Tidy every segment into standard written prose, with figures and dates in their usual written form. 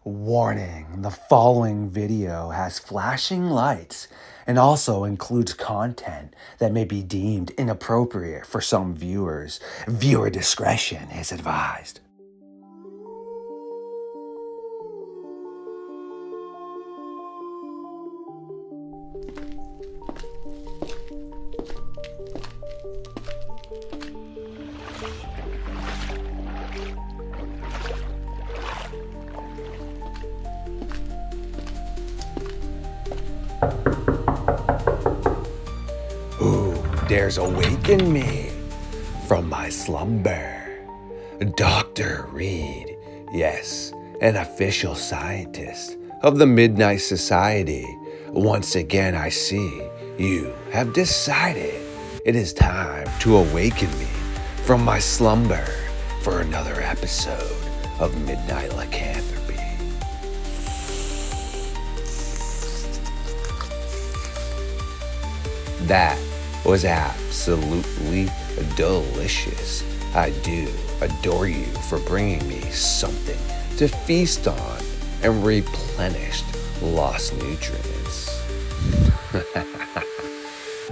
Warning, the following video has flashing lights and also includes content that may be deemed inappropriate for some viewers. Viewer discretion is advised. Who dares awaken me from my slumber? Dr. Reed, yes, an official scientist of the Midnight Society. Once again, I see you have decided it is time to awaken me from my slumber for another episode of Midnight Lycanthropy. That was absolutely delicious. I do adore you for bringing me something to feast on and replenish lost nutrients.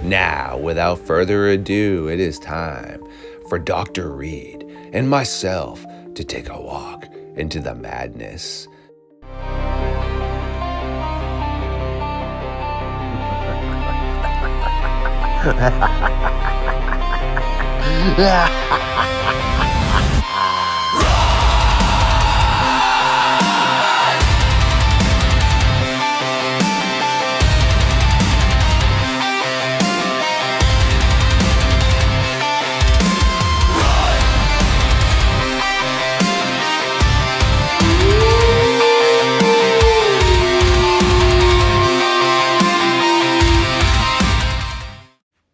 Now, without further ado, it is time for Dr. Reed and myself to take a walk into the madness.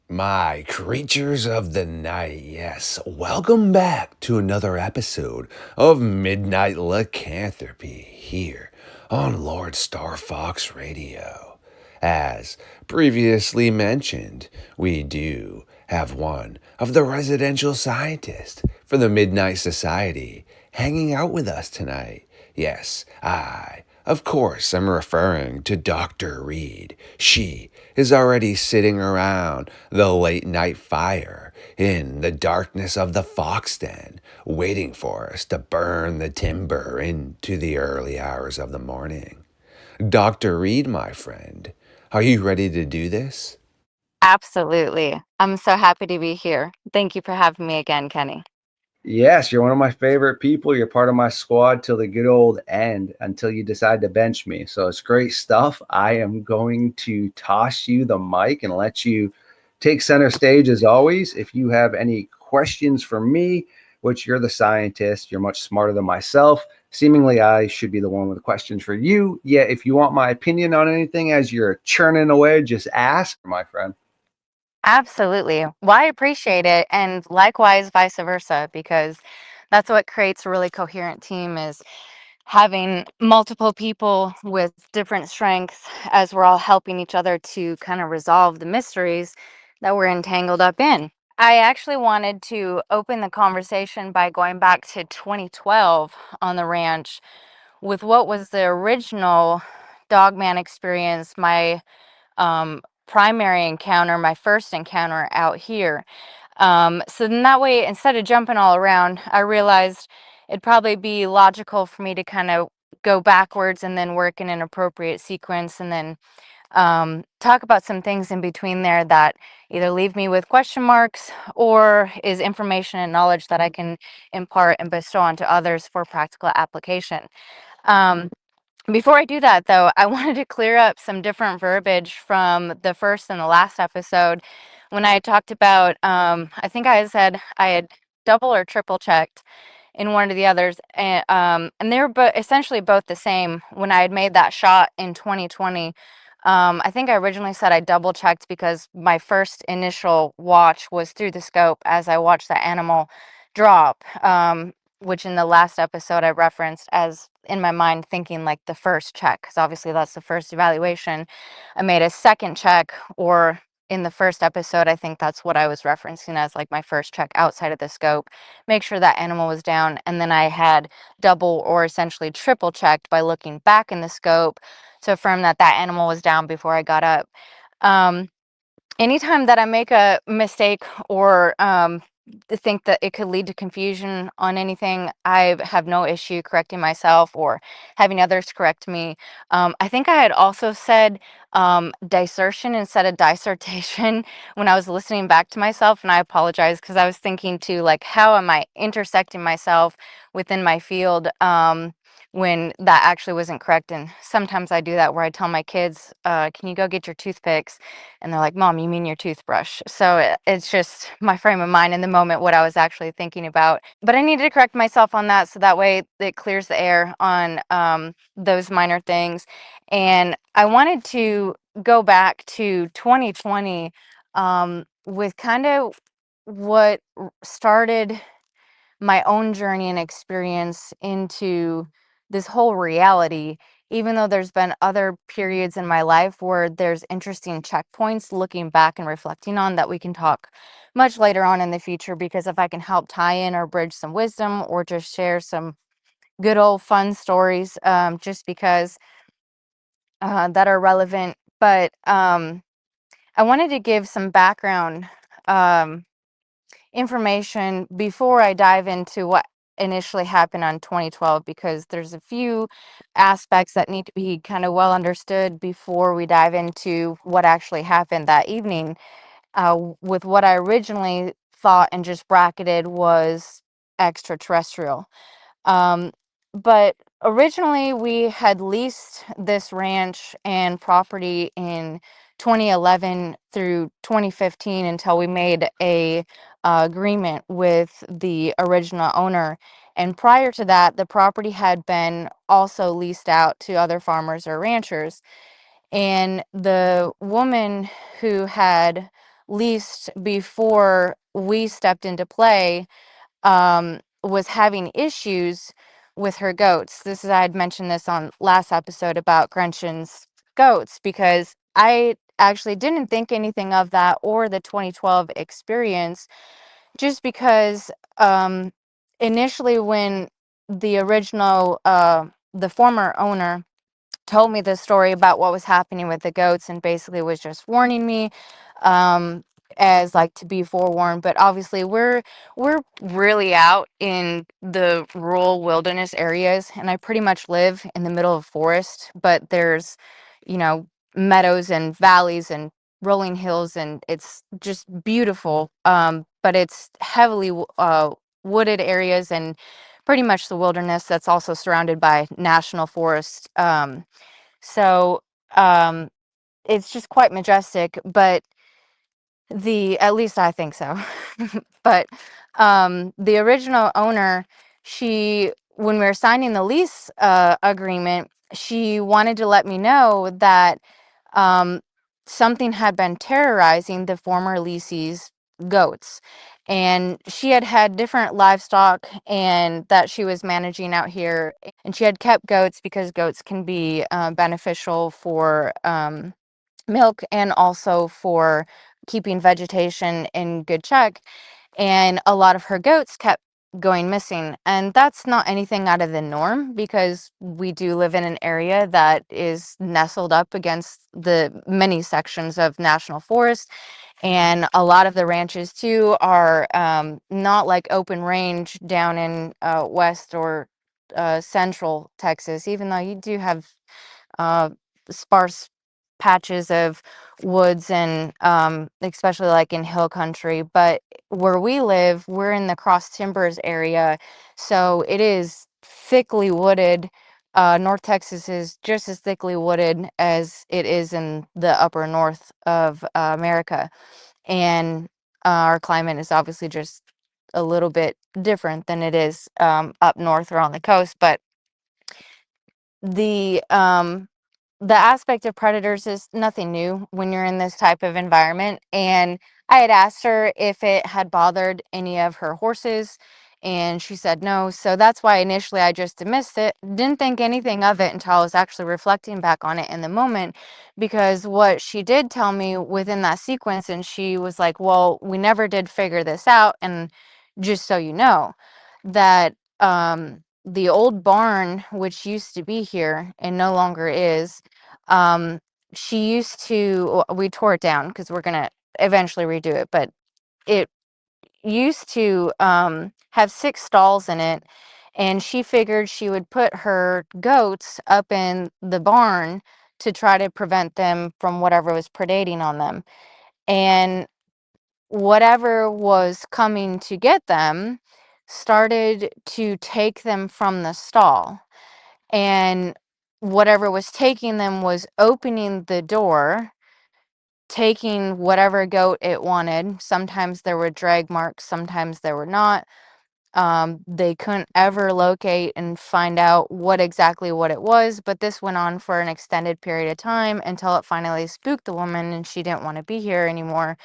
My creatures of the night, yes, welcome back to another episode of Midnight Lycanthropy here on LordeStarfox Radio. As previously mentioned, we do have one of the residential scientists for the Midnight Society hanging out with us tonight. Yes, of course, I'm referring to Dr. Reed. She is already sitting around the late night fire in the darkness of the fox den, waiting for us to burn the timber into the early hours of the morning. Dr. Reed, my friend, are you ready to do this? Absolutely. I'm so happy to be here. Thank you for having me again, Kenny. Yes, you're one of my favorite people. You're part of my squad till the good old end until you decide to bench me. So it's great stuff. I am going to toss you the mic and let you take center stage as always. If you have any questions for me, which you're the scientist, you're much smarter than myself. Seemingly, I should be the one with the questions for you. Yet, if you want my opinion on anything as you're churning away, just ask, my friend. Absolutely. Well, I appreciate it. And likewise, vice versa, because that's what creates a really coherent team is having multiple people with different strengths as we're all helping each other to kind of resolve the mysteries that we're entangled up in. I actually wanted to open the conversation by going back to 2012 on the ranch with what was the original Dogman experience, my primary encounter, my first encounter out here. So then that way, instead of jumping all around, I realized it'd probably be logical for me to kind of go backwards and then work in an appropriate sequence and then talk about some things in between there that either leave me with question marks or is information and knowledge that I can impart and bestow onto others for practical application. Um, Before I do that, though, I wanted to clear up some different verbiage from the first and the last episode. When I talked about, I think I said I had double or triple checked in one of the others, and they were essentially both the same. When I had made that shot in 2020, I think I originally said I double checked because my first initial watch was through the scope as I watched the animal drop. Which in the last episode I referenced as in my mind thinking like the first check, because obviously that's the first evaluation. I made a second check or in the first episode, I think that's what I was referencing as like my first check outside of the scope, make sure that animal was down. And then I had double or essentially triple checked by looking back in the scope to affirm that that animal was down before I got up. Anytime that I make a mistake or think that it could lead to confusion on anything, I have no issue correcting myself or having others correct me. I think I had also said dissertation instead of dissertation when I was listening back to myself, and I apologize because I was thinking too, like, how am I intersecting myself within my field? When that actually wasn't correct. And sometimes I do that where I tell my kids, can you go get your toothpicks? And they're like, Mom, you mean your toothbrush? So it's just my frame of mind in the moment, what I was actually thinking about. But I needed to correct myself on that so that way it clears the air on those minor things. And I wanted to go back to 2020 with kind of what started my own journey and experience into this whole reality, even though there's been other periods in my life where there's interesting checkpoints looking back and reflecting on that we can talk much later on in the future, because if I can help tie in or bridge some wisdom or just share some good old fun stories, just because that are relevant. But I wanted to give some background information before I dive into what initially happened on 2012, because there's a few aspects that need to be kind of well understood before we dive into what actually happened that evening, with what I originally thought and just bracketed was extraterrestrial. Um, but originally, we had leased this ranch and property in 2011 through 2015 until we made a agreement with the original owner. And prior to that, the property had been also leased out to other farmers or ranchers. And the woman who had leased before we stepped into play was having issues with her goats. I had mentioned this on last episode about Gretchen's goats, because I actually didn't think anything of that or the 2012 experience, just because initially when the original, the former owner told me the story about what was happening with the goats and basically was just warning me, um as like to be forewarned. But obviously we're really out in the rural wilderness areas, and I pretty much live in the middle of forest, but there's, you know, meadows and valleys and rolling hills, and it's just beautiful. But it's heavily wooded areas and pretty much the wilderness that's also surrounded by national forests. So um, it's just quite majestic, but at least I think so. But the original owner, when we were signing the lease agreement, she wanted to let me know that um, something had been terrorizing the former leasee's goats. And she had had different livestock and that she was managing out here. And she had kept goats because goats can be beneficial for milk and also for keeping vegetation in good check. And a lot of her goats kept going missing. And that's not anything out of the norm, because we do live in an area that is nestled up against the many sections of national forest. And a lot of the ranches too are not like open range down in west or central Texas, even though you do have uh, sparse patches of woods and especially like in hill country. But where we live, we're in the Cross Timbers area, so it is thickly wooded. North Texas is just as thickly wooded as it is in the upper north of America. And our climate is obviously just a little bit different than it is up north or on the coast. But the aspect of predators is nothing new when you're in this type of environment. And I had asked her if it had bothered any of her horses, And she said no. So that's why initially I just dismissed it. Didn't think anything of it until I was actually reflecting back on it in the moment. Because what she did tell me within that sequence, and she was like, well, we never did figure this out. And just so you know, that the old barn, which used to be here and no longer is, she used to, we tore it down because we're going to eventually redo it, but it used to have 6 stalls in it, and she figured she would put her goats up in the barn to try to prevent them from whatever was predating on them. And whatever was coming to get them started to take them from the stall. And whatever was taking them was opening the door, taking whatever goat it wanted. Sometimes there were drag marks, sometimes there were not. They couldn't ever locate and find out what it was, but this went on for an extended period of time until it finally spooked the woman and she didn't want to be here anymore.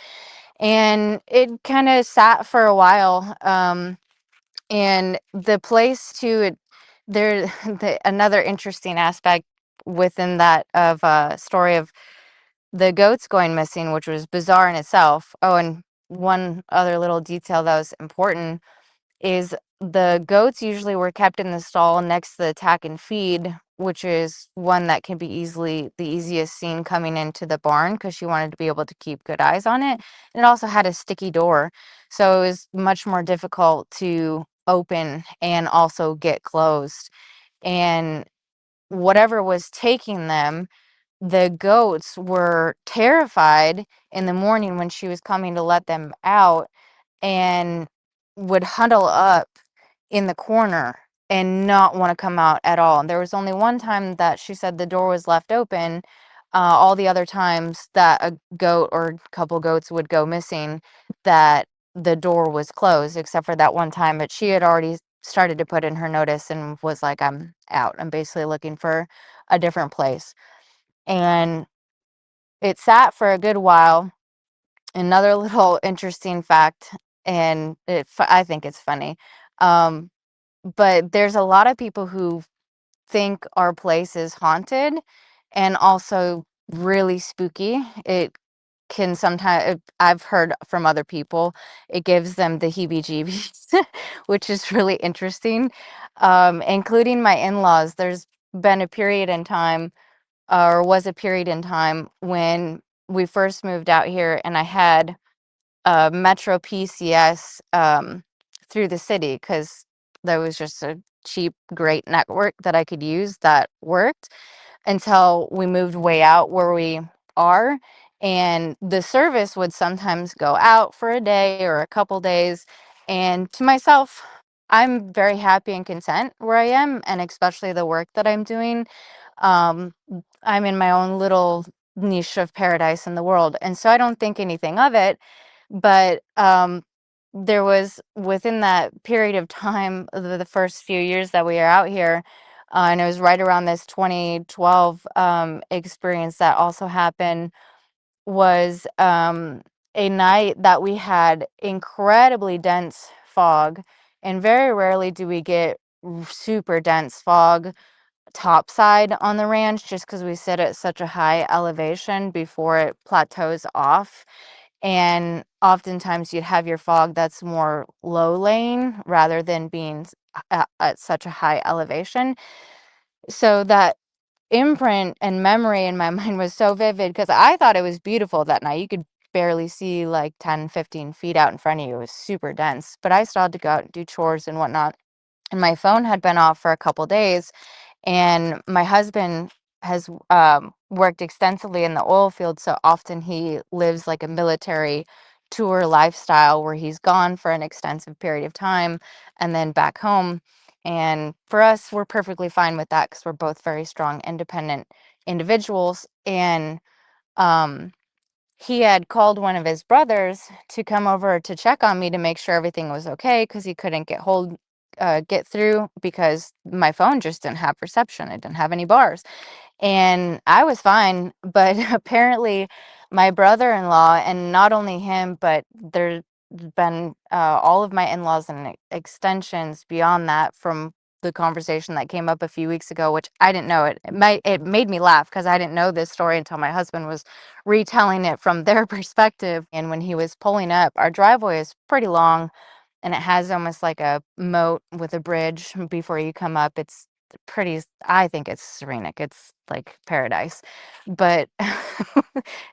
And it kind of sat for a while. And the place to it, there, another interesting aspect within that of story of the goats going missing, which was bizarre in itself. Oh, and one other little detail that was important is the goats usually were kept in the stall next to the tack and feed, which is one that can be the easiest seen coming into the barn because she wanted to be able to keep good eyes on it. And it also had a sticky door, so it was much more difficult to open and also get closed. And whatever was taking them, the goats were terrified in the morning when she was coming to let them out and would huddle up in the corner and not want to come out at all. And there was only one time that she said the door was left open. All the other times that a goat or couple goats would go missing, that the door was closed, except for that one time. But she had already started to put in her notice and was like, I'm out. I'm basically looking for a different place. And it sat for a good while. Another little interesting fact, and I think it's funny, um, but there's a lot of people who think our place is haunted and also really spooky. It can sometimes, I've heard from other people, it gives them the heebie-jeebies, which is really interesting, including my in-laws. There's been a period in time, or was a period in time, when we first moved out here and I had Metro PCS through the city because there was just a cheap, great network that I could use that worked until we moved way out where we are. And the service would sometimes go out for a day or a couple days. And to myself, I'm very happy and content where I am, and especially the work that I'm doing. Um, I'm in my own little niche of paradise in the world. And so I don't think anything of it. But there was, within that period of time, the first few years that we are out here, and it was right around this 2012 experience that also happened, was a night that we had incredibly dense fog. And very rarely do we get super dense fog topside on the ranch, just because we sit at such a high elevation before it plateaus off. And oftentimes you'd have your fog that's more low laying rather than being at such a high elevation. So that imprint and memory in my mind was so vivid because I thought it was beautiful that night. You could barely see like 10, 15 feet out in front of you. It was super dense, but I still had to go out and do chores and whatnot. And my phone had been off for a couple days, and my husband has worked extensively in the oil field, so often he lives like a military tour lifestyle where he's gone for an extensive period of time and then back home. And for us, we're perfectly fine with that because we're both very strong, independent individuals. And um, he had called one of his brothers to come over to check on me to make sure everything was okay because he couldn't get through because my phone just didn't have reception. It didn't have any bars. And I was fine, but apparently my brother-in-law, and not only him, but been all of my in-laws and extensions beyond that from the conversation that came up a few weeks ago, which I didn't know. It made me laugh because I didn't know this story until my husband was retelling it from their perspective. And when he was pulling up, our driveway is pretty long, and it has almost like a moat with a bridge before you come up. It's pretty, I think it's serenic. It's like paradise, but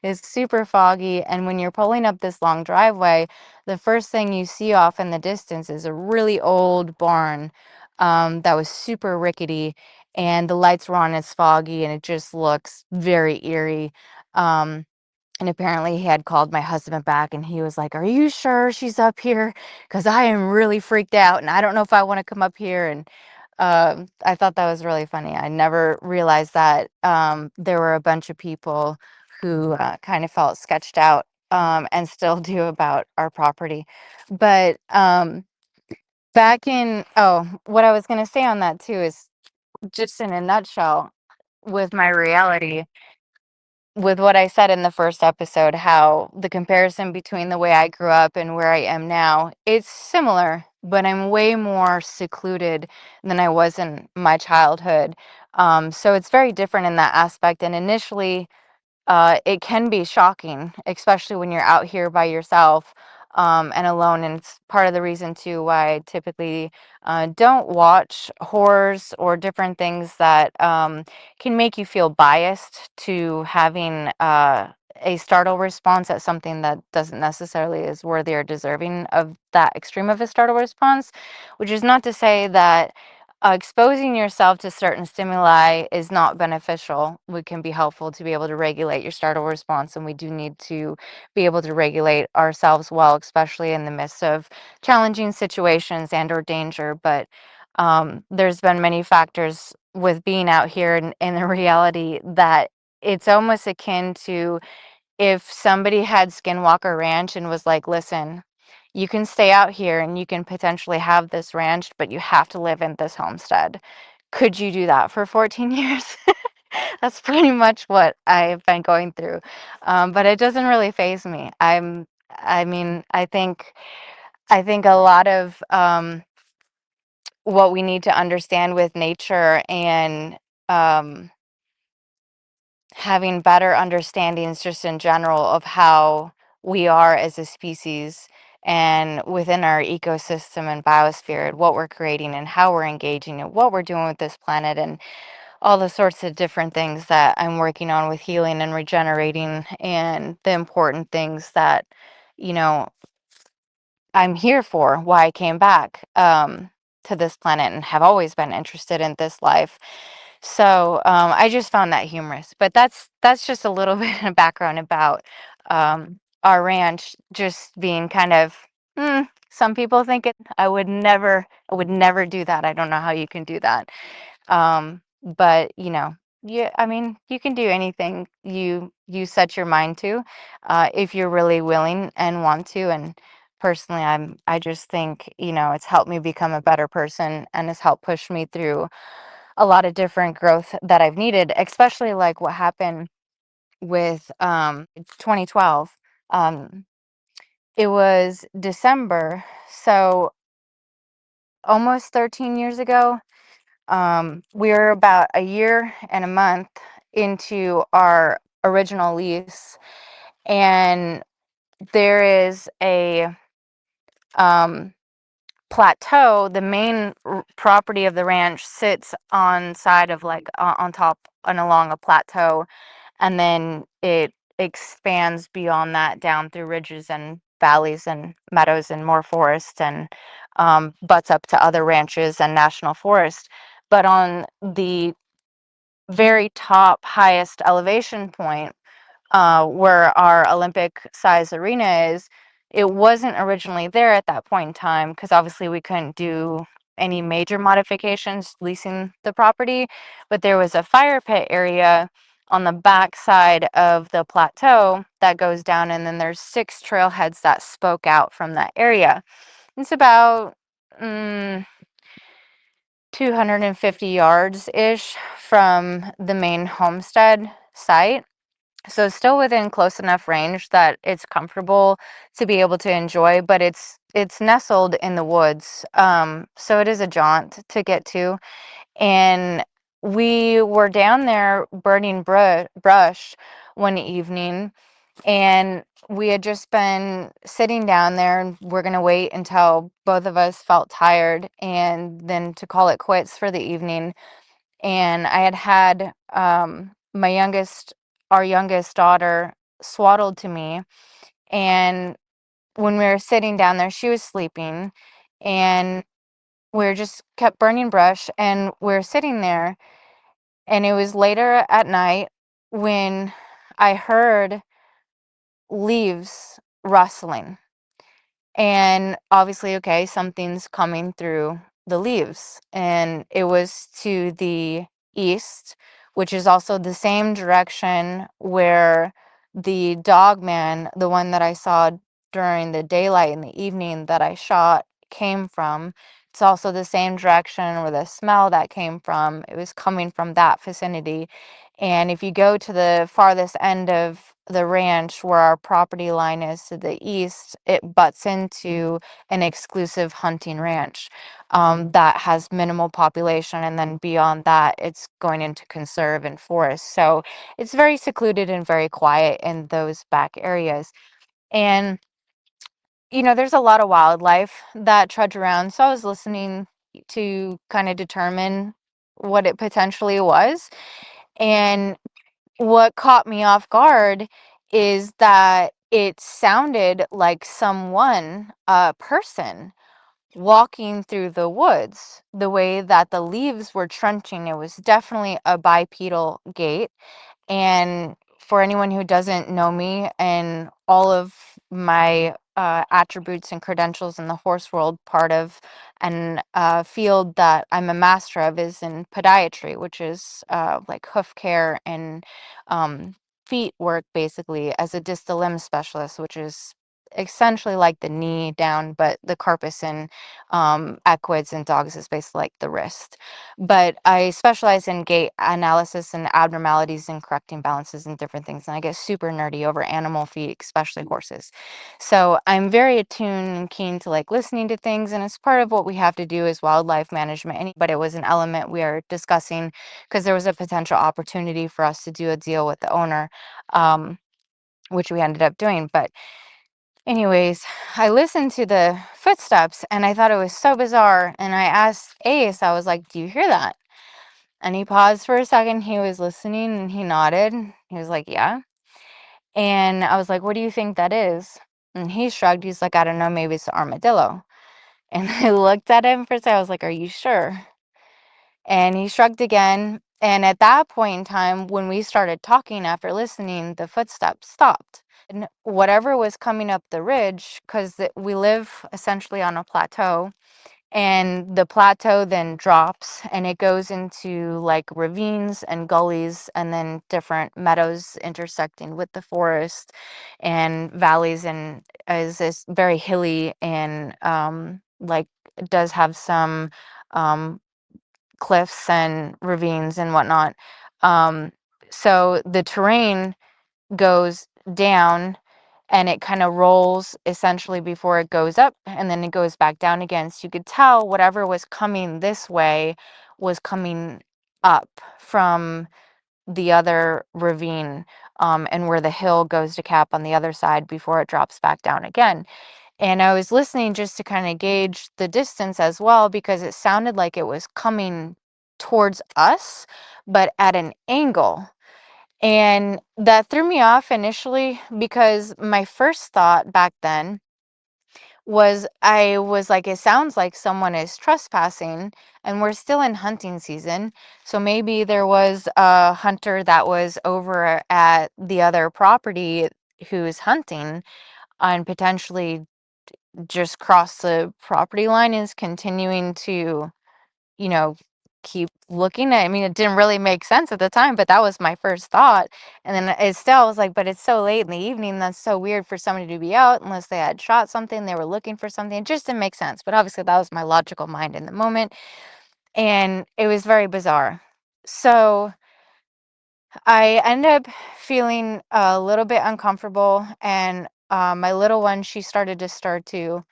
it's super foggy. And when you're pulling up this long driveway, the first thing you see off in the distance is a really old barn that was super rickety, and the lights were on. It's foggy, and it just looks very eerie. Um, and apparently he had called my husband back, and he was like, "Are you sure she's up here? Because I am really freaked out, and I don't know if I want to come up here." And I thought that was really funny. I never realized that there were a bunch of people who kind of felt sketched out, and still do, about our property. But what I was going to say on that too is, just in a nutshell, with my reality, with what I said in the first episode, how the comparison between the way I grew up and where I am now, it's similar, but I'm way more secluded than I was in my childhood. So it's very different in that aspect. And initially, it can be shocking, especially when you're out here by yourself, and alone. And it's part of the reason too why I typically don't watch horrors or different things that can make you feel biased to having a startle response at something that doesn't necessarily is worthy or deserving of that extreme of a startle response. Which is not to say that exposing yourself to certain stimuli is not beneficial. It can be helpful to be able to regulate your startle response, and we do need to be able to regulate ourselves well, especially in the midst of challenging situations and or danger. But there's been many factors with being out here in the reality that it's almost akin to if somebody had Skinwalker Ranch and was like, "Listen, you can stay out here and you can potentially have this ranch, but you have to live in this homestead. Could you do that for 14 years?" That's pretty much what I've been going through. But it doesn't really faze me. I mean, I think a lot of what we need to understand with nature and um, having better understandings just in general of how we are as a species and within our ecosystem and biosphere, and what we're creating and how we're engaging and what we're doing with this planet, and all the sorts of different things that I'm working on with healing and regenerating, and the important things that, you know, I'm here for, why I came back to this planet and have always been interested in this life. So I just found that humorous. But that's just a little bit of background about our ranch just being kind of, some people think it. I would never do that. I don't know how you can do that. But yeah, I mean, you can do anything you set your mind to, if you're really willing and want to. And personally, I just think, it's helped me become a better person, and has helped push me through a lot of different growth that I've needed, especially like what happened with 2012. Um, it was December, so almost 13 years ago. We're about a year and a month into our original lease, and there is a um, plateau. The main property of the ranch sits on side of like on top and along a plateau, and then it expands beyond that down through ridges and valleys and meadows and more forest, and butts up to other ranches and national forest. But on the very top highest elevation point, where our Olympic size arena is, it wasn't originally there at that point in time, because obviously we couldn't do any major modifications leasing the property. But there was a fire pit area on the back side of the plateau that goes down, and then there's 6 trailheads that spoke out from that area. It's about 250 yards ish from the main homestead site. So still within close enough range that it's comfortable to be able to enjoy, but it's nestled in the woods. So it is a jaunt to get to. And we were down there burning brush one evening, and we had just been sitting down there, and we're going to wait until both of us felt tired and then to call it quits for the evening. And I had our youngest daughter swaddled to me. And when we were sitting down there, she was sleeping, and we were just kept burning brush, and we were sitting there. And it was later at night when I heard leaves rustling. And obviously, okay, something's coming through the leaves. And it was to the east, which is also the same direction where the Dogman, the one that I saw during the daylight in the evening that I shot, came from. It's also the same direction where the smell that came from. It was coming from that vicinity. And if you go to the farthest end of the ranch where our property line is to the east, it butts into an exclusive hunting ranch that has minimal population. And then beyond that, it's going into conserve and forest. So it's very secluded and very quiet in those back areas. And, there's a lot of wildlife that trudge around. So I was listening to kind of determine what it potentially was. And what caught me off guard is that it sounded like a person, walking through the woods. The way that the leaves were trunching, it was definitely a bipedal gait. And for anyone who doesn't know me and all of my attributes and credentials in the horse world, part of an field that I'm a master of is in podiatry, which is like hoof care and feet work, basically, as a distal limb specialist, which is essentially like the knee down, but the carpus in equids and dogs is basically like the wrist. But I specialize in gait analysis and abnormalities and correcting balances and different things. And I get super nerdy over animal feet, especially horses. So I'm very attuned and keen to like listening to things. And it's part of what we have to do as wildlife management. But it was an element we are discussing because there was a potential opportunity for us to do a deal with the owner, which we ended up doing. But anyways, I listened to the footsteps and I thought it was so bizarre. And I asked Ace, I was like, "Do you hear that?" And he paused for a second. He was listening and he nodded. He was like, "Yeah." And I was like, "What do you think that is?" And he shrugged. He's like, "I don't know. Maybe it's an armadillo." And I looked at him for a second. I was like, "Are you sure?" And he shrugged again. And at that point in time, when we started talking after listening, the footsteps stopped. And whatever was coming up the ridge, because we live essentially on a plateau, and the plateau then drops and it goes into like ravines and gullies and then different meadows intersecting with the forest and valleys, and is this very hilly and like it does have some um cliffs and ravines and whatnot. Um, so the terrain goes down and it kind of rolls essentially before it goes up, and then it goes back down again. So you could tell whatever was coming this way was coming up from the other ravine, and where the hill goes to cap on the other side before it drops back down again. And I was listening just to kind of gauge the distance as well, because it sounded like it was coming towards us, but at an angle. And that threw me off initially because my first thought back then was I was like, it sounds like someone is trespassing, and we're still in hunting season. So maybe there was a hunter that was over at the other property who's hunting and potentially just crossed the property line and is continuing to, you know, keep looking at. I mean, it didn't really make sense at the time, but that was my first thought. And then it still was like, but it's so late in the evening. That's so weird for somebody to be out unless they had shot something. They were looking for something. It just didn't make sense. But obviously, that was my logical mind in the moment. And it was very bizarre. So I ended up feeling a little bit uncomfortable, and my little one, she started to stir too,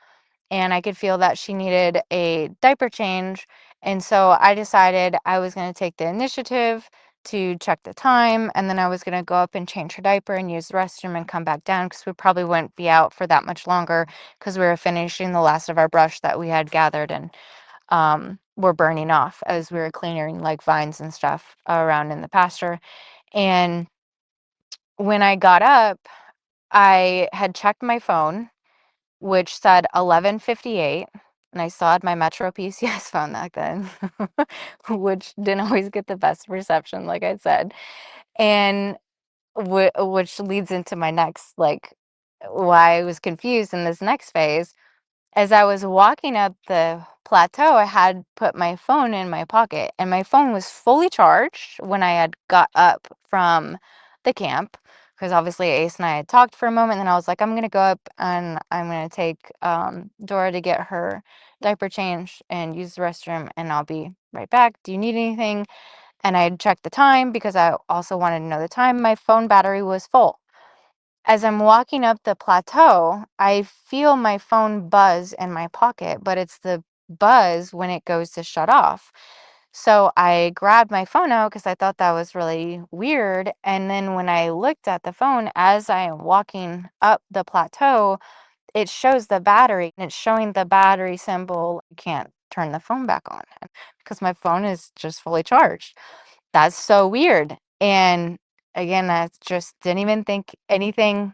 and I could feel that she needed a diaper change. And so I decided I was going to take the initiative to check the time, and then I was going to go up and change her diaper and use the restroom and come back down because we probably wouldn't be out for that much longer because we were finishing the last of our brush that we had gathered and were burning off as we were clearing like vines and stuff around in the pasture. And when I got up, I had checked my phone, which said 11:58, and I still had my Metro PCS phone back then, which didn't always get the best reception, like I said. And which leads into my next, like, why I was confused in this next phase. As I was walking up the plateau, I had put my phone in my pocket, and my phone was fully charged when I had got up from the camp. Because obviously Ace and I had talked for a moment, and then I was like, I'm gonna go up and I'm gonna take Dora to get her diaper changed and use the restroom, and I'll be right back. Do you need anything? And I had checked the time because I also wanted to know the time. My phone battery was full. As I'm walking up the plateau, I feel my phone buzz in my pocket, but it's the buzz when it goes to shut off. So I grabbed my phone out because I thought that was really weird. And then when I looked at the phone as I am walking up the plateau, it shows the battery and it's showing the battery symbol. You can't turn the phone back on because my phone is just fully charged. That's so weird. And again, I just didn't even think anything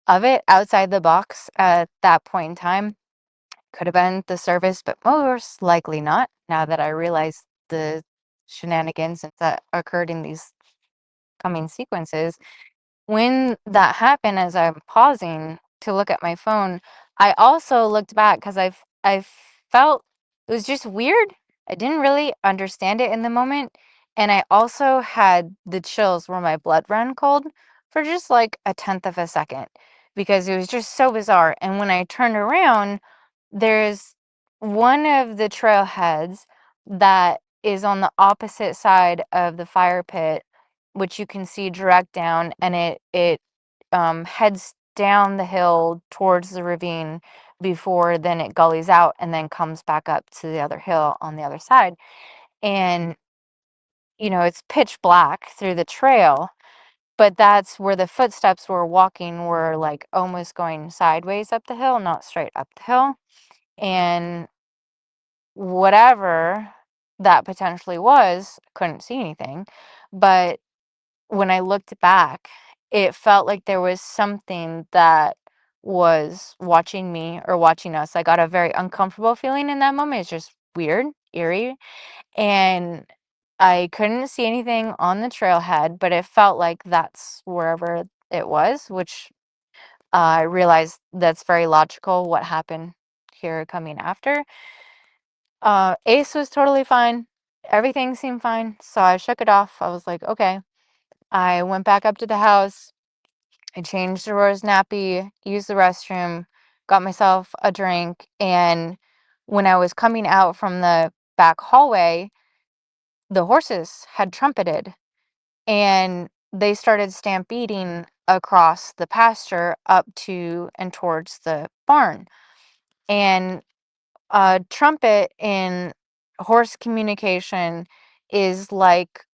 of it outside the box at that point in time. Could have been the service, but most likely not, now that I realize the shenanigans that occurred in these coming sequences. When that happened, as I'm pausing to look at my phone, I also looked back because I felt it was just weird. I didn't really understand it in the moment, and I also had the chills where my blood ran cold for just like a tenth of a second because it was just so bizarre. And when I turned around, there's one of the trailheads that is on the opposite side of the fire pit, which you can see direct down, and it heads down the hill towards the ravine before then it gullies out and then comes back up to the other hill on the other side. And it's pitch black through the trail, but that's where the footsteps were walking were like almost going sideways up the hill, not straight up the hill. And whatever that potentially was, couldn't see anything, but when I looked back, it felt like there was something that was watching me or watching us. I got a very uncomfortable feeling in that moment. It's just weird, eerie, and I couldn't see anything on the trailhead, but it felt like that's wherever it was, which I realized that's very logical what happened here coming after. Ace was totally fine. Everything seemed fine. So I shook it off. I was like, okay. I went back up to the house. I changed Aurora's nappy, used the restroom, got myself a drink. And when I was coming out from the back hallway, the horses had trumpeted and they started stampeding across the pasture up to and towards the barn. And a trumpet in horse communication is like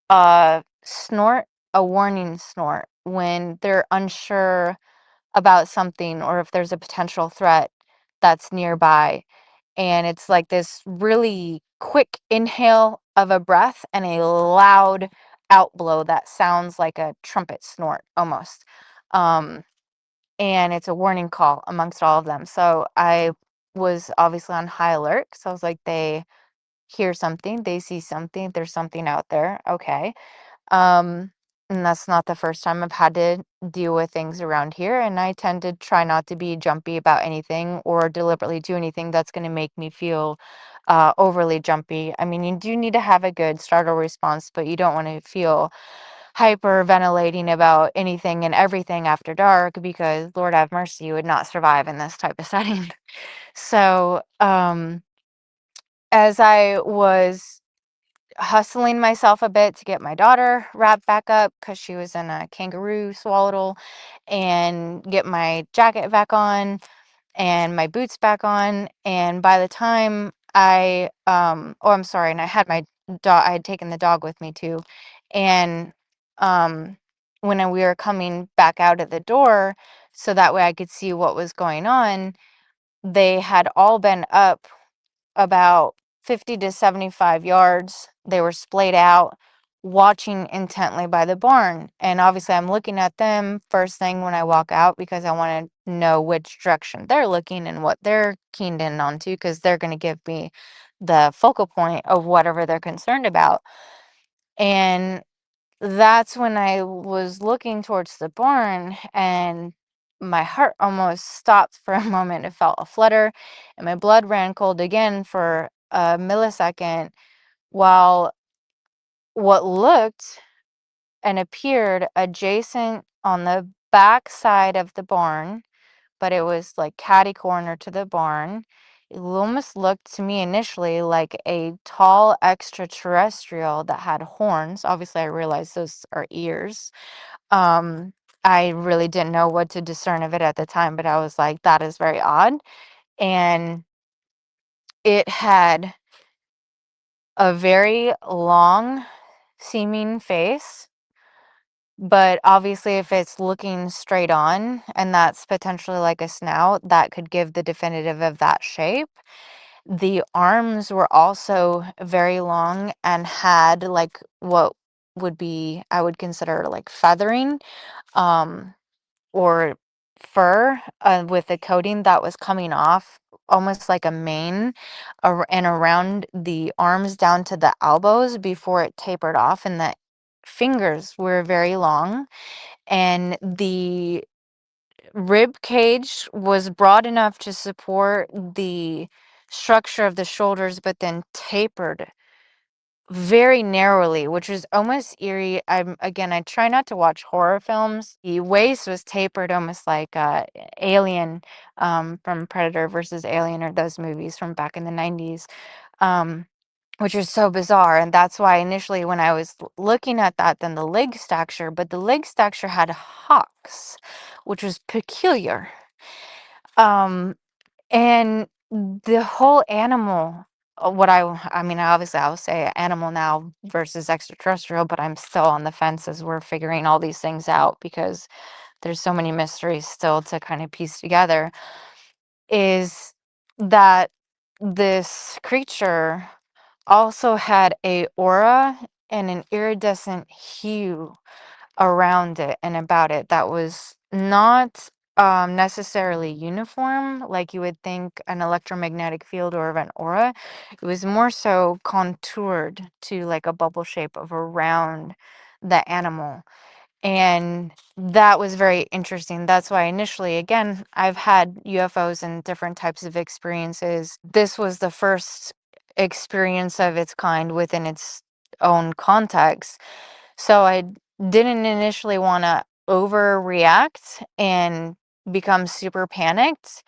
a snort, a warning snort when they're unsure about something or if there's a potential threat that's nearby. And it's like this really quick inhale of a breath and a loud outblow that sounds like a trumpet snort almost. Um, and it's a warning call amongst all of them. So I was obviously on high alert. So I was like, they hear something, they see something, there's something out there. Okay. Um, and that's not the first time I've had to deal with things around here. And I tend to try not to be jumpy about anything or deliberately do anything that's going to make me feel overly jumpy. I mean, you do need to have a good startle response, but you don't want to feel hyperventilating about anything and everything after dark because Lord have mercy, you would not survive in this type of setting. So, as I was hustling myself a bit to get my daughter wrapped back up because she was in a kangaroo swaddle, and get my jacket back on and my boots back on. And by the time I'm sorry, and I had my dog, I had taken the dog with me too. And when we were coming back out of the door, so that way I could see what was going on, they had all been up about 50 to 75 yards. They were splayed out, watching intently by the barn. And obviously, I'm looking at them first thing when I walk out because I want to know which direction they're looking and what they're keened in onto, because they're going to give me the focal point of whatever they're concerned about. And that's when I was looking towards the barn, and my heart almost stopped for a moment. It felt a flutter, and my blood ran cold again for a millisecond, while what looked and appeared adjacent on the back side of the barn, but it was like catty corner to the barn. It almost looked to me initially like a tall extraterrestrial that had horns. Obviously, I realized those are ears. um, I really didn't know what to discern of it at the time, but I was like, that is very odd. And it had a very long seeming face, but obviously, if it's looking straight on and that's potentially like a snout, that could give the definitive of that shape. The arms were also very long and had like what would be, I would consider like feathering. Um, or fur with the coating that was coming off, almost like a mane, and around the arms down to the elbows before it tapered off, and the fingers were very long, and the rib cage was broad enough to support the structure of the shoulders, but then tapered very narrowly, which is almost eerie. I try not to watch horror films. The waist was tapered almost like Alien, from Predator versus Alien, or those movies from back in the 90s, um, which is so bizarre. And that's why initially when I was looking at that, then the leg stature, but the leg stature had hocks, which was peculiar. Um, and the whole animal, I mean, obviously I'll say animal now versus extraterrestrial, but I'm still on the fence as we're figuring all these things out because there's so many mysteries still to kind of piece together, is that this creature also had a aura and an iridescent hue around it and about it that was not necessarily uniform, like you would think an electromagnetic field or of an aura. It was more so contoured to like a bubble shape of around the animal. And that was very interesting. That's why initially, again, I've had UFOs and different types of experiences. This was the first experience of its kind within its own context. So I didn't initially want to overreact and become super panicked,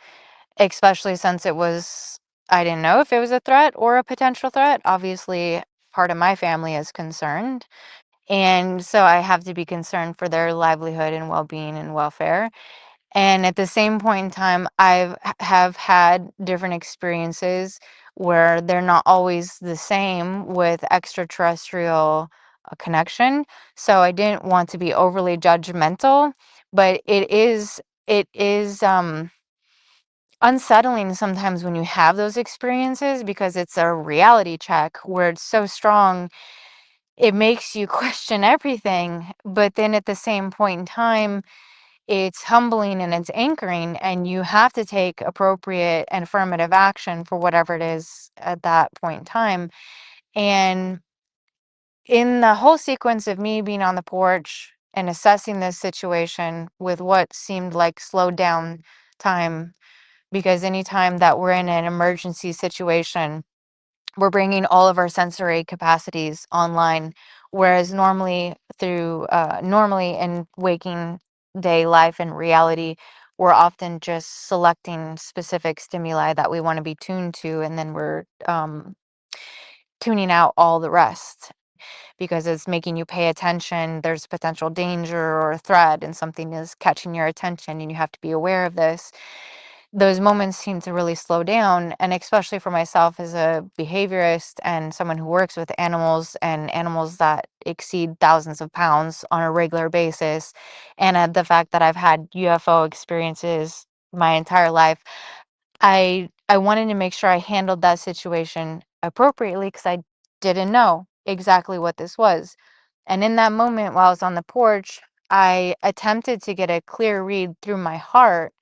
especially since I didn't know if it was a threat or a potential threat. Obviously, part of my family is concerned. And so I have to be concerned for their livelihood and well-being and welfare. And at the same point in time, have had different experiences where they're not always the same with extraterrestrial connection. So I didn't want to be overly judgmental, but it is unsettling sometimes when you have those experiences because it's a reality check where it's so strong it makes you question everything. But then at the same point in time, it's humbling and it's anchoring, and you have to take appropriate and affirmative action for whatever it is at that point in time. And in the whole sequence of me being on the porch and assessing this situation with what seemed like slowed down time, because anytime that we're in an emergency situation, we're bringing all of our sensory capacities online, whereas normally in waking day life and reality, we're often just selecting specific stimuli that we want to be tuned to, and then we're tuning out all the rest because it's making you pay attention. There's potential danger or threat, and something is catching your attention, and you have to be aware of this. Those moments seem to really slow down. And especially for myself as a behaviorist and someone who works with animals and animals that exceed thousands of pounds on a regular basis, and the fact that I've had UFO experiences my entire life, I wanted to make sure I handled that situation appropriately because I didn't know exactly what this was. And in that moment, while I was on the porch, I attempted to get a clear read through my heart,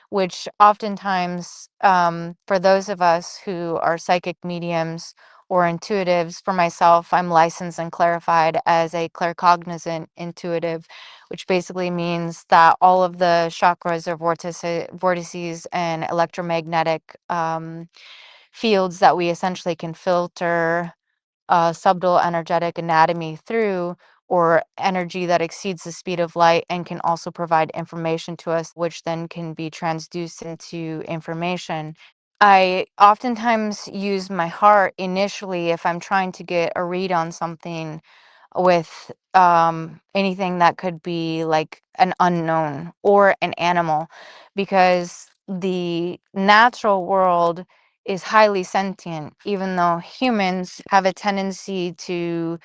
which oftentimes, for those of us who are psychic mediums or intuitives, for myself, I'm licensed and clarified as a claircognizant intuitive, which basically means that all of the chakras or vortices and electromagnetic fields that we essentially can filter subtle energetic anatomy through, or energy that exceeds the speed of light and can also provide information to us, which then can be transduced into information. I oftentimes use my heart initially if I'm trying to get a read on something with anything that could be like an unknown or an animal, because the natural world is highly sentient, even though humans have a tendency to,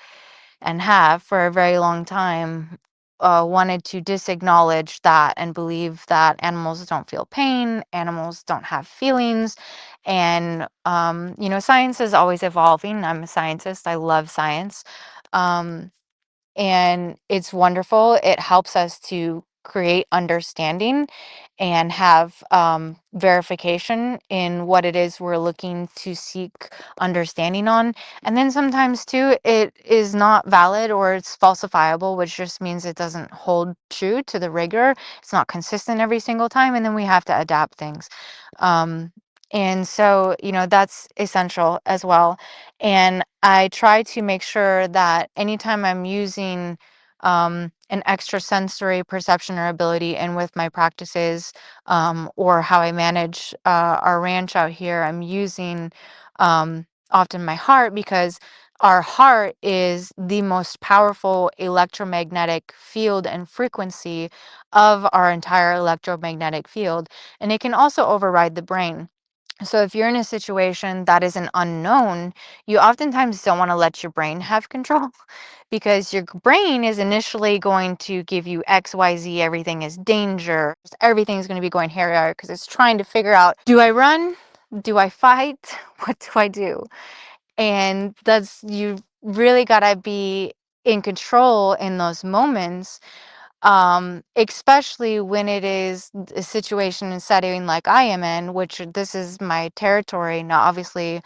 and have for a very long time, wanted to disacknowledge that and believe that animals don't feel pain, animals don't have feelings. And, science is always evolving. I'm a scientist, I love science. Um, and it's wonderful. It helps us to create understanding and have verification in what it is we're looking to seek understanding on. And then sometimes too, it is not valid or it's falsifiable, which just means it doesn't hold true to the rigor. It's not consistent every single time, and then we have to adapt things. Um, and so, that's essential as well. And I try to make sure that anytime I'm using an extrasensory perception or ability, and with my practices or how I manage our ranch out here, I'm using often my heart, because our heart is the most powerful electromagnetic field and frequency of our entire electromagnetic field. And it can also override the brain. So if you're in a situation that is an unknown, you oftentimes don't want to let your brain have control because your brain is initially going to give you XYZ, everything is danger, everything's going to be going haywire because it's trying to figure out, do I run? Do I fight? What do I do? And you really got to be in control in those moments, especially when it is a situation and setting like I am in, which this is my territory. Now, obviously,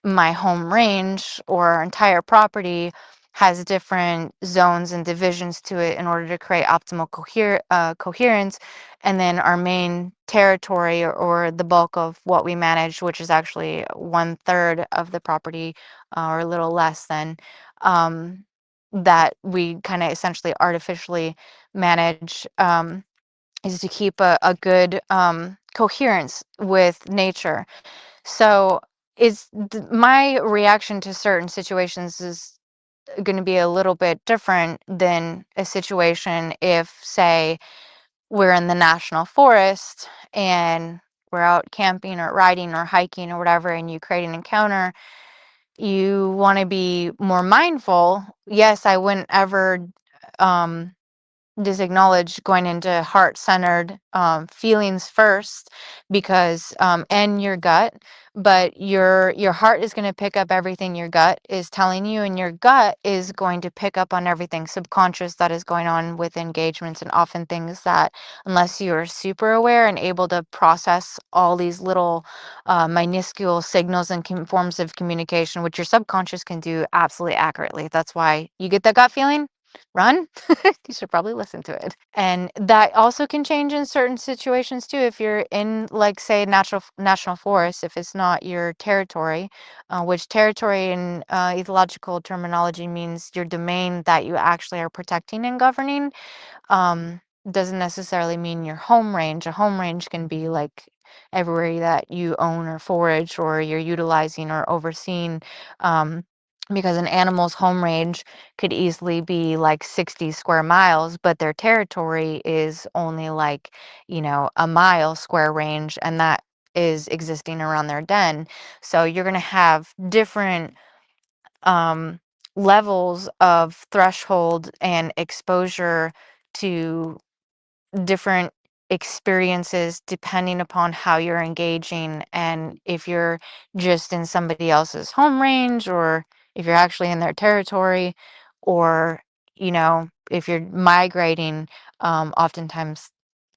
my home range or our entire property has different zones and divisions to it in order to create optimal coherence. And then our main territory, or the bulk of what we manage, which is actually 1/3 of the property, or a little less than, that we kind of essentially artificially manage, is to keep a good coherence with nature. So my reaction to certain situations is going to be a little bit different than a situation if, say, we're in the national forest and we're out camping or riding or hiking or whatever, and you create an encounter. You want to be more mindful. Yes, I wouldn't ever um, acknowledge going into heart-centered feelings first, because and your gut, but your heart is going to pick up everything your gut is telling you, and your gut is going to pick up on everything subconscious that is going on with engagements, and often things that, unless you are super aware and able to process all these little minuscule signals and forms of communication, which your subconscious can do absolutely accurately. That's why you get that gut feeling, run. You should probably listen to it. And that also can change in certain situations too. If you're in, like, say, national forest, if it's not your territory, which territory in ethological terminology means your domain that you actually are protecting and governing, um, doesn't necessarily mean your home range. A home range can be like everywhere that you own or forage or you're utilizing or overseeing. because an animal's home range could easily be like 60 square miles, but their territory is only like, a mile square range, and that is existing around their den. So you're going to have different um, levels of threshold and exposure to different experiences depending upon how you're engaging, and if you're just in somebody else's home range, or if you're actually in their territory, or if you're migrating. Oftentimes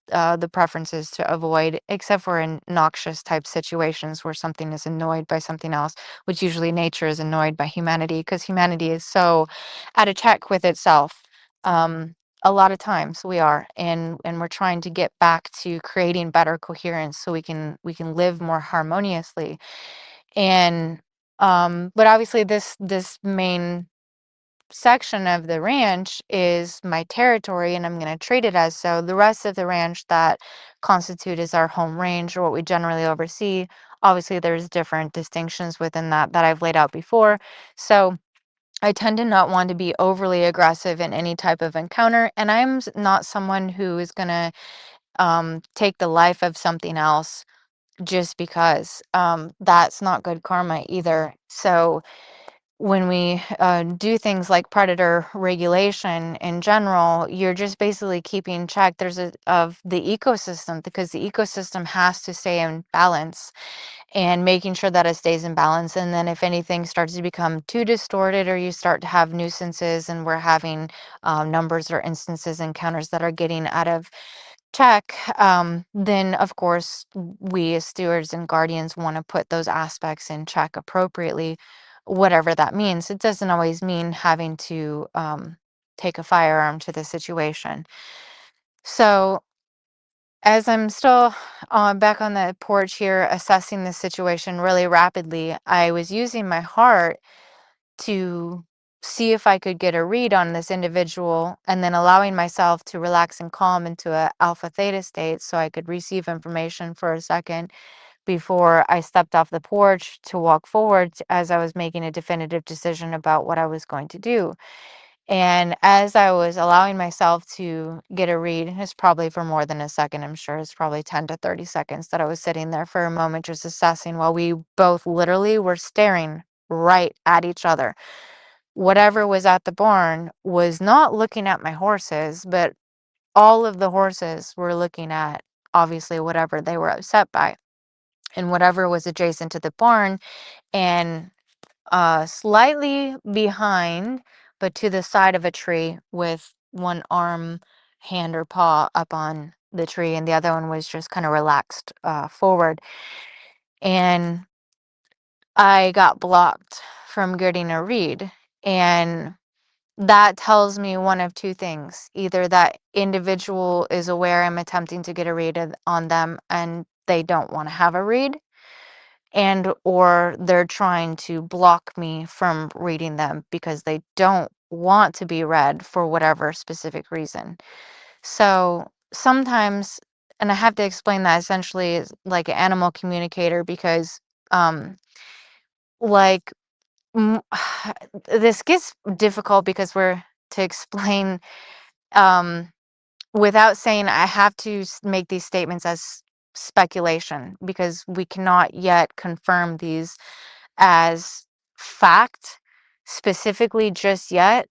the preferences to avoid, except for in noxious type situations where something is annoyed by something else, which usually nature is annoyed by humanity because humanity is so out of check with itself. Um, a lot of times we are, and we're trying to get back to creating better coherence so we can live more harmoniously. And but obviously this main section of the ranch is my territory, and I'm going to treat it as so. The rest of the ranch that constitute is our home range, or what we generally oversee. Obviously, there's different distinctions within that I've laid out before. So I tend to not want to be overly aggressive in any type of encounter, and I'm not someone who is going to take the life of something else just because. That's not good karma either. So when we do things like predator regulation in general, you're just basically keeping track of the ecosystem, because the ecosystem has to stay in balance, and making sure that it stays in balance. And then if anything starts to become too distorted, or you start to have nuisances, and we're having numbers or instances, encounters that are getting out of check, then of course we as stewards and guardians want to put those aspects in check appropriately, whatever that means. It doesn't always mean having to take a firearm to the situation. So as I'm still back on the porch here assessing the situation really rapidly, I was using my heart to see if I could get a read on this individual, and then allowing myself to relax and calm into a alpha theta state so I could receive information for a second before I stepped off the porch to walk forward, as I was making a definitive decision about what I was going to do. And as I was allowing myself to get a read, it's probably for more than a second, I'm sure it's probably 10 to 30 seconds that I was sitting there for a moment just assessing, while we both literally were staring right at each other. Whatever was at the barn was not looking at my horses, but all of the horses were looking at obviously whatever they were upset by, and whatever was adjacent to the barn, and slightly behind, but to the side of a tree, with one arm, hand, or paw up on the tree, and the other one was just kind of relaxed forward. And I got blocked from getting a read. And that tells me one of two things: either that individual is aware I'm attempting to get a read on them, and they don't want to have a read, and or they're trying to block me from reading them because they don't want to be read for whatever specific reason. So sometimes, and I have to explain that essentially is like an animal communicator, because um like mm, this gets difficult because we're to explain um without saying, I have to make these statements as speculation, because we cannot yet confirm these as fact specifically just yet,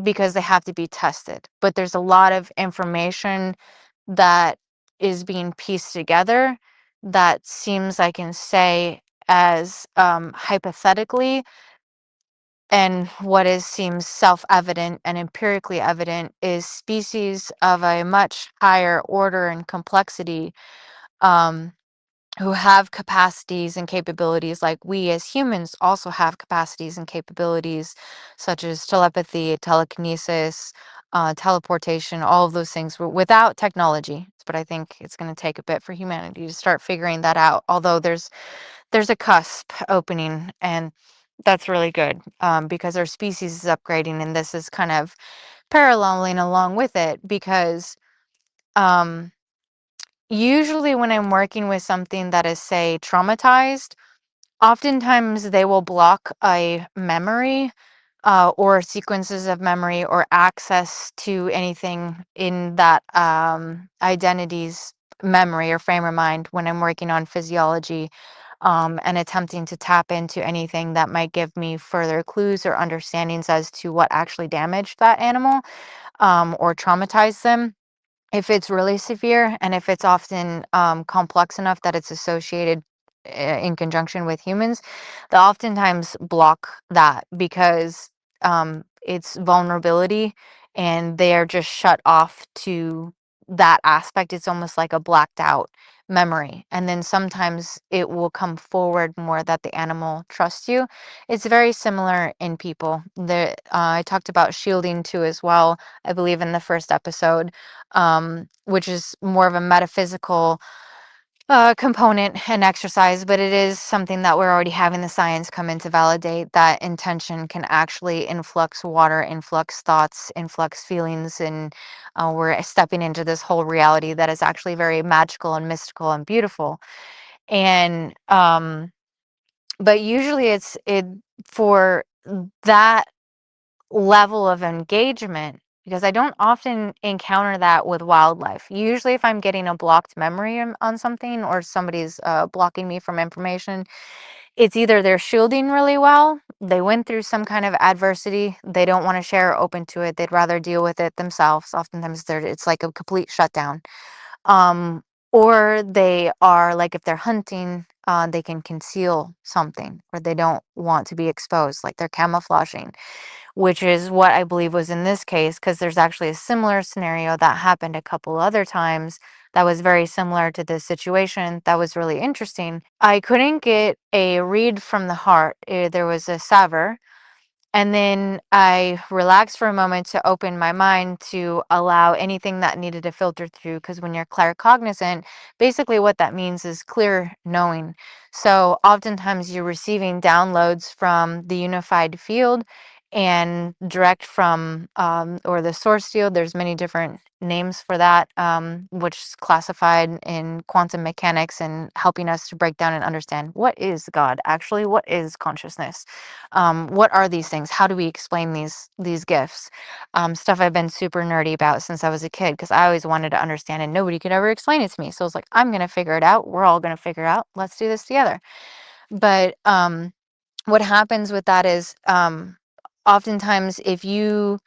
because they have to be tested. But there's a lot of information that is being pieced together that seems I can say as hypothetically, and what is seems self-evident and empirically evident is species of a much higher order and complexity, um, who have capacities and capabilities like we as humans also have capacities and capabilities, such as telepathy, telekinesis, teleportation, all of those things without technology. But I think it's going to take a bit for humanity to start figuring that out. Although there's a cusp opening, and that's really good, because our species is upgrading, and this is kind of paralleling along with it, because um, usually when I'm working with something that is, say, traumatized, oftentimes they will block a memory or sequences of memory or access to anything in that identity's memory or frame of mind when I'm working on physiology, and attempting to tap into anything that might give me further clues or understandings as to what actually damaged that animal, or traumatized them. If it's really severe and if it's often complex enough that it's associated in conjunction with humans, they oftentimes block that because it's vulnerability and they are just shut off to that aspect. It's almost like a blacked out memory. And then sometimes it will come forward more that the animal trusts you. It's very similar in people. I talked about shielding too as well, I believe, in the first episode, which is more of a metaphysical component and exercise, but it is something that we're already having the science come in to validate that intention can actually influx water, influx thoughts, influx feelings, and we're stepping into this whole reality that is actually very magical and mystical and beautiful. And but usually it for that level of engagement, because I don't often encounter that with wildlife. Usually, if I'm getting a blocked memory on something or somebody's blocking me from information, it's either they're shielding really well, they went through some kind of adversity, they don't want to share or open to it, they'd rather deal with it themselves. Oftentimes, it's like a complete shutdown. Um, or they are like if they're hunting, they can conceal something or they don't want to be exposed, like they're camouflaging, which is what I believe was in this case, because there's actually a similar scenario that happened a couple other times that was very similar to this situation. That was really interesting. I couldn't get a read from the heart. There was a sever. And then I relaxed for a moment to open my mind to allow anything that needed to filter through. Because when you're claircognizant, basically what that means is clear knowing. So oftentimes you're receiving downloads from the unified field and direct from, or the source field. There's many different names for that, which is classified in quantum mechanics and helping us to break down and understand what is God actually, what is consciousness, what are these things, how do we explain these gifts, stuff I've been super nerdy about since I was a kid because I always wanted to understand and nobody could ever explain it to me. So I was like, I'm gonna figure it out, we're all gonna figure it out, let's do this together. But what happens with that is, oftentimes if you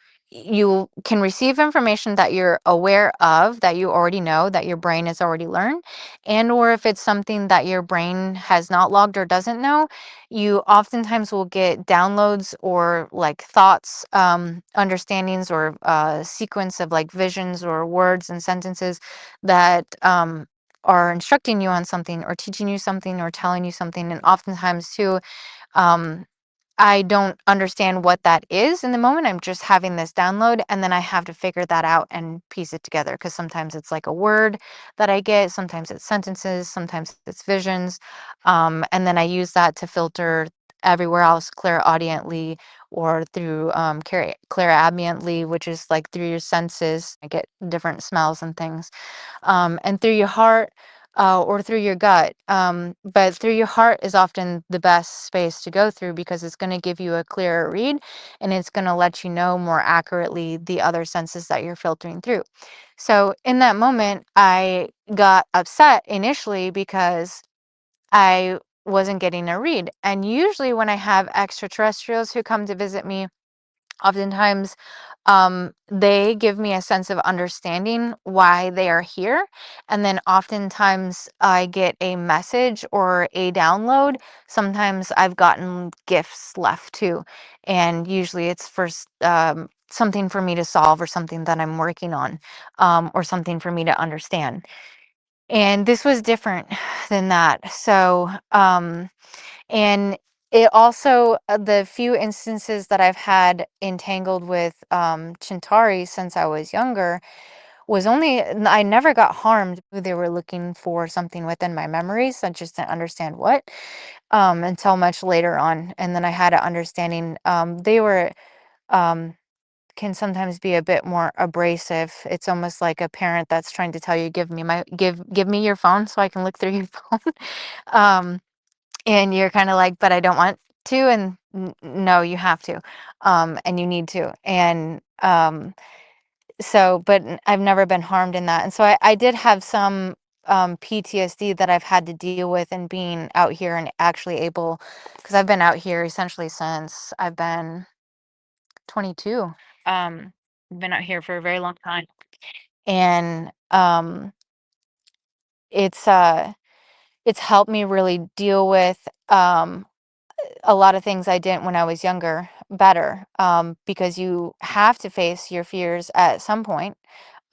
can receive information that you're aware of, that you already know, that your brain has already learned, and or if it's something that your brain has not logged or doesn't know, you oftentimes will get downloads or like thoughts, understandings, or sequence of like visions or words and sentences that are instructing you on something or teaching you something or telling you something. And oftentimes too, um, I don't understand what that is in the moment. I'm just having this download, and then I have to figure that out and piece it together because sometimes it's like a word that I get, sometimes it's sentences, sometimes it's visions. And then I use that to filter everywhere else clairaudiently or through clairamiently, which is like through your senses. I get different smells and things, and through your heart, or through your gut. But through your heart is often the best space to go through because it's going to give you a clearer read and it's going to let you know more accurately the other senses that you're filtering through. So in that moment, I got upset initially because I wasn't getting a read. And usually, when I have extraterrestrials who come to visit me, oftentimes they give me a sense of understanding why they are here, and then oftentimes I get a message or a download. Sometimes I've gotten gifts left too, and usually it's for something for me to solve or something that I'm working on, or something for me to understand. And this was different than that. So and it also, the few instances that I've had entangled with Chintari since I was younger was I never got harmed. They were looking for something within my memories. I just didn't understand what, until much later on. And then I had an understanding. They were, um, can sometimes be a bit more abrasive. It's almost like a parent that's trying to tell you, give me your phone so I can look through your phone. um, and you're kind of like, but I don't want to, and no, you have to, and you need to, and so, but I've never been harmed in that, and so I did have some PTSD that I've had to deal with, and being out here and actually able, because I've been out here essentially since I've been 22. I've been out here for a very long time, and it's uh it's helped me really deal with a lot of things I didn't when I was younger better, because you have to face your fears at some point.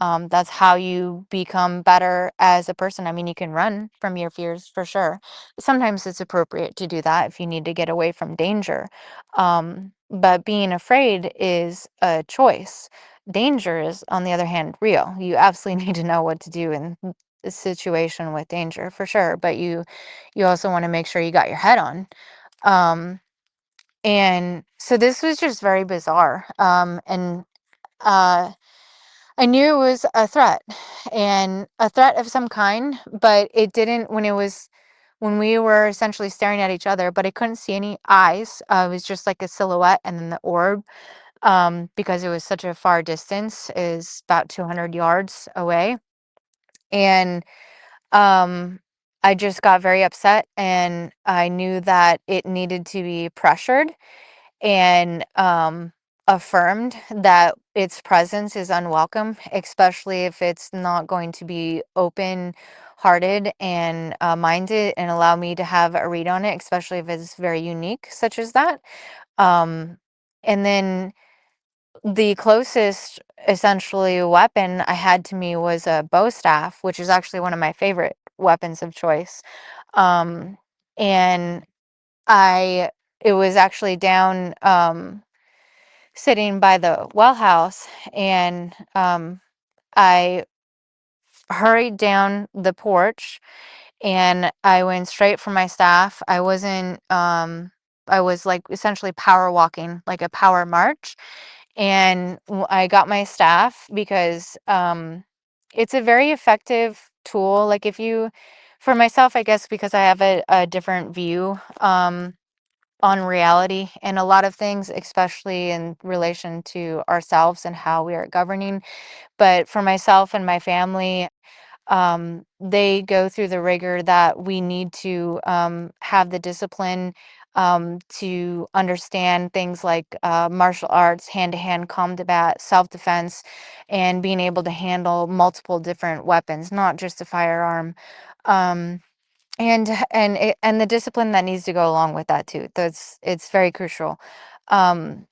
That's how you become better as a person. I mean, you can run from your fears for sure. Sometimes it's appropriate to do that if you need to get away from danger. But being afraid is a choice. Danger is, on the other hand, real. You absolutely need to know what to do in a situation with danger for sure. But you also want to make sure you got your head on. Um, and so this was just very bizarre. And uh, I knew it was a threat, and a threat of some kind, but it didn't when we were essentially staring at each other, but I couldn't see any eyes. It was just like a silhouette, and then the orb, because it was such a far distance, is about 200 yards away. And I just got very upset, and I knew that it needed to be pressured and affirmed that its presence is unwelcome, especially if it's not going to be open hearted and minded and allow me to have a read on it, especially if it's very unique, such as that. Um, and then the closest essentially weapon I had to me was a bow staff, which is actually one of my favorite weapons of choice. Um, and I, it was actually down, sitting by the well house, and I hurried down the porch, and I went straight for my staff. I wasn't, I was like essentially power walking, like a power march. And I got my staff because it's a very effective tool. Like if you, for myself, I guess because I have a different view on reality and a lot of things, especially in relation to ourselves and how we are governing. But for myself and my family, they go through the rigor that we need to have the discipline to understand things like martial arts, hand-to-hand combat, self-defense, and being able to handle multiple different weapons, not just a firearm. Um, and the discipline that needs to go along with that too. It's very crucial. Um,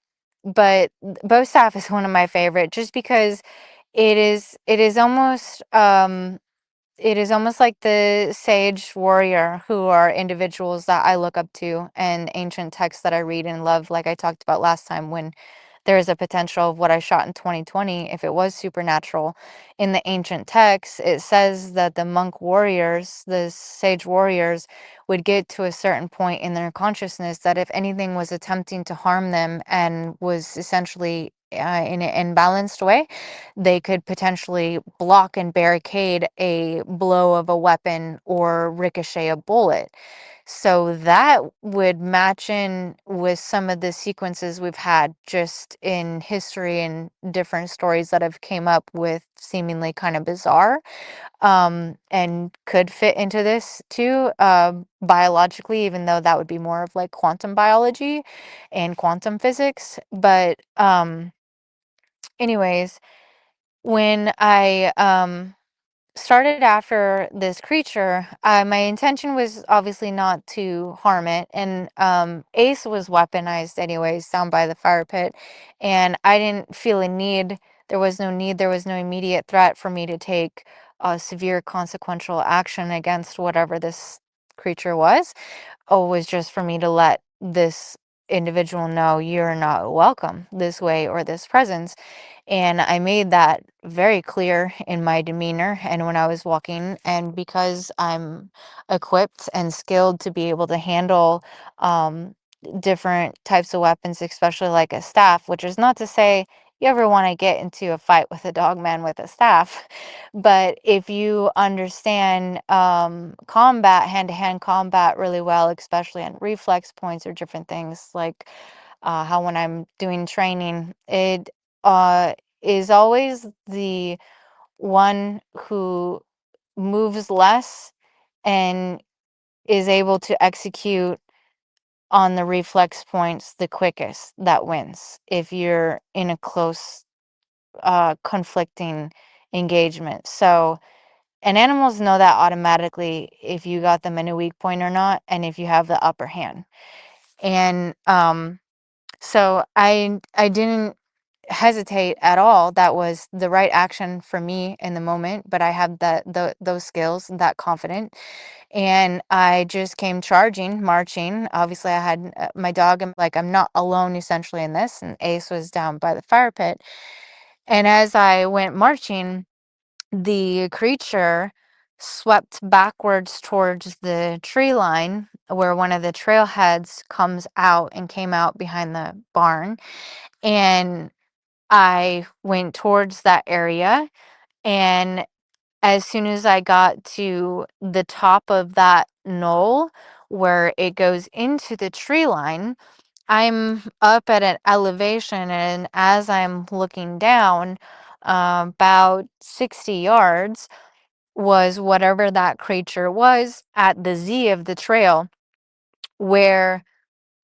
but bow staff is one of my favorite just because it is almost like the sage warrior, who are individuals that I look up to, and ancient texts that I read and love, like I talked about last time, when there is a potential of what I shot in 2020, if it was supernatural. In the ancient texts, it says that the monk warriors, the sage warriors, would get to a certain point in their consciousness that if anything was attempting to harm them and was essentially in an imbalanced way, they could potentially block and barricade a blow of a weapon or ricochet a bullet. So that would match in with some of the sequences we've had just in history and different stories that have came up with seemingly kind of bizarre, and could fit into this too, biologically, even though that would be more of like quantum biology and quantum physics. But anyways, when I started after this creature, my intention was obviously not to harm it, and Ace was weaponized anyways down by the fire pit, and I didn't feel a need. There was no need. There was no immediate threat for me to take severe consequential action against whatever this creature was. Was just for me to let this individual know you're not welcome this way or this presence. And I made that very clear in my demeanor and when I was walking. And because I'm equipped and skilled to be able to handle different types of weapons, especially like a staff, which is not to say you ever want to get into a fight with a dogman with a staff. But if you understand combat, hand-to-hand combat really well, especially on reflex points or different things, like how when I'm doing training, it is always the one who moves less and is able to execute on the reflex points the quickest that wins if you're in a close conflicting engagement. So, and animals know that automatically if you got them in a weak point or not, and if you have the upper hand. And so I didn't hesitate at all. That was the right action for me in the moment, but I had those skills and that confident, and I just came charging, marching. Obviously, I had my dog, and like I'm not alone essentially in this, and Ace was down by the fire pit. And as I went marching, the creature swept backwards towards the tree line where one of the trailheads comes out and came out behind the barn. And I went towards that area. And as soon as I got to the top of that knoll where it goes into the tree line, I'm up at an elevation, and as I'm looking down, about 60 yards was whatever that creature was at the Z of the trail where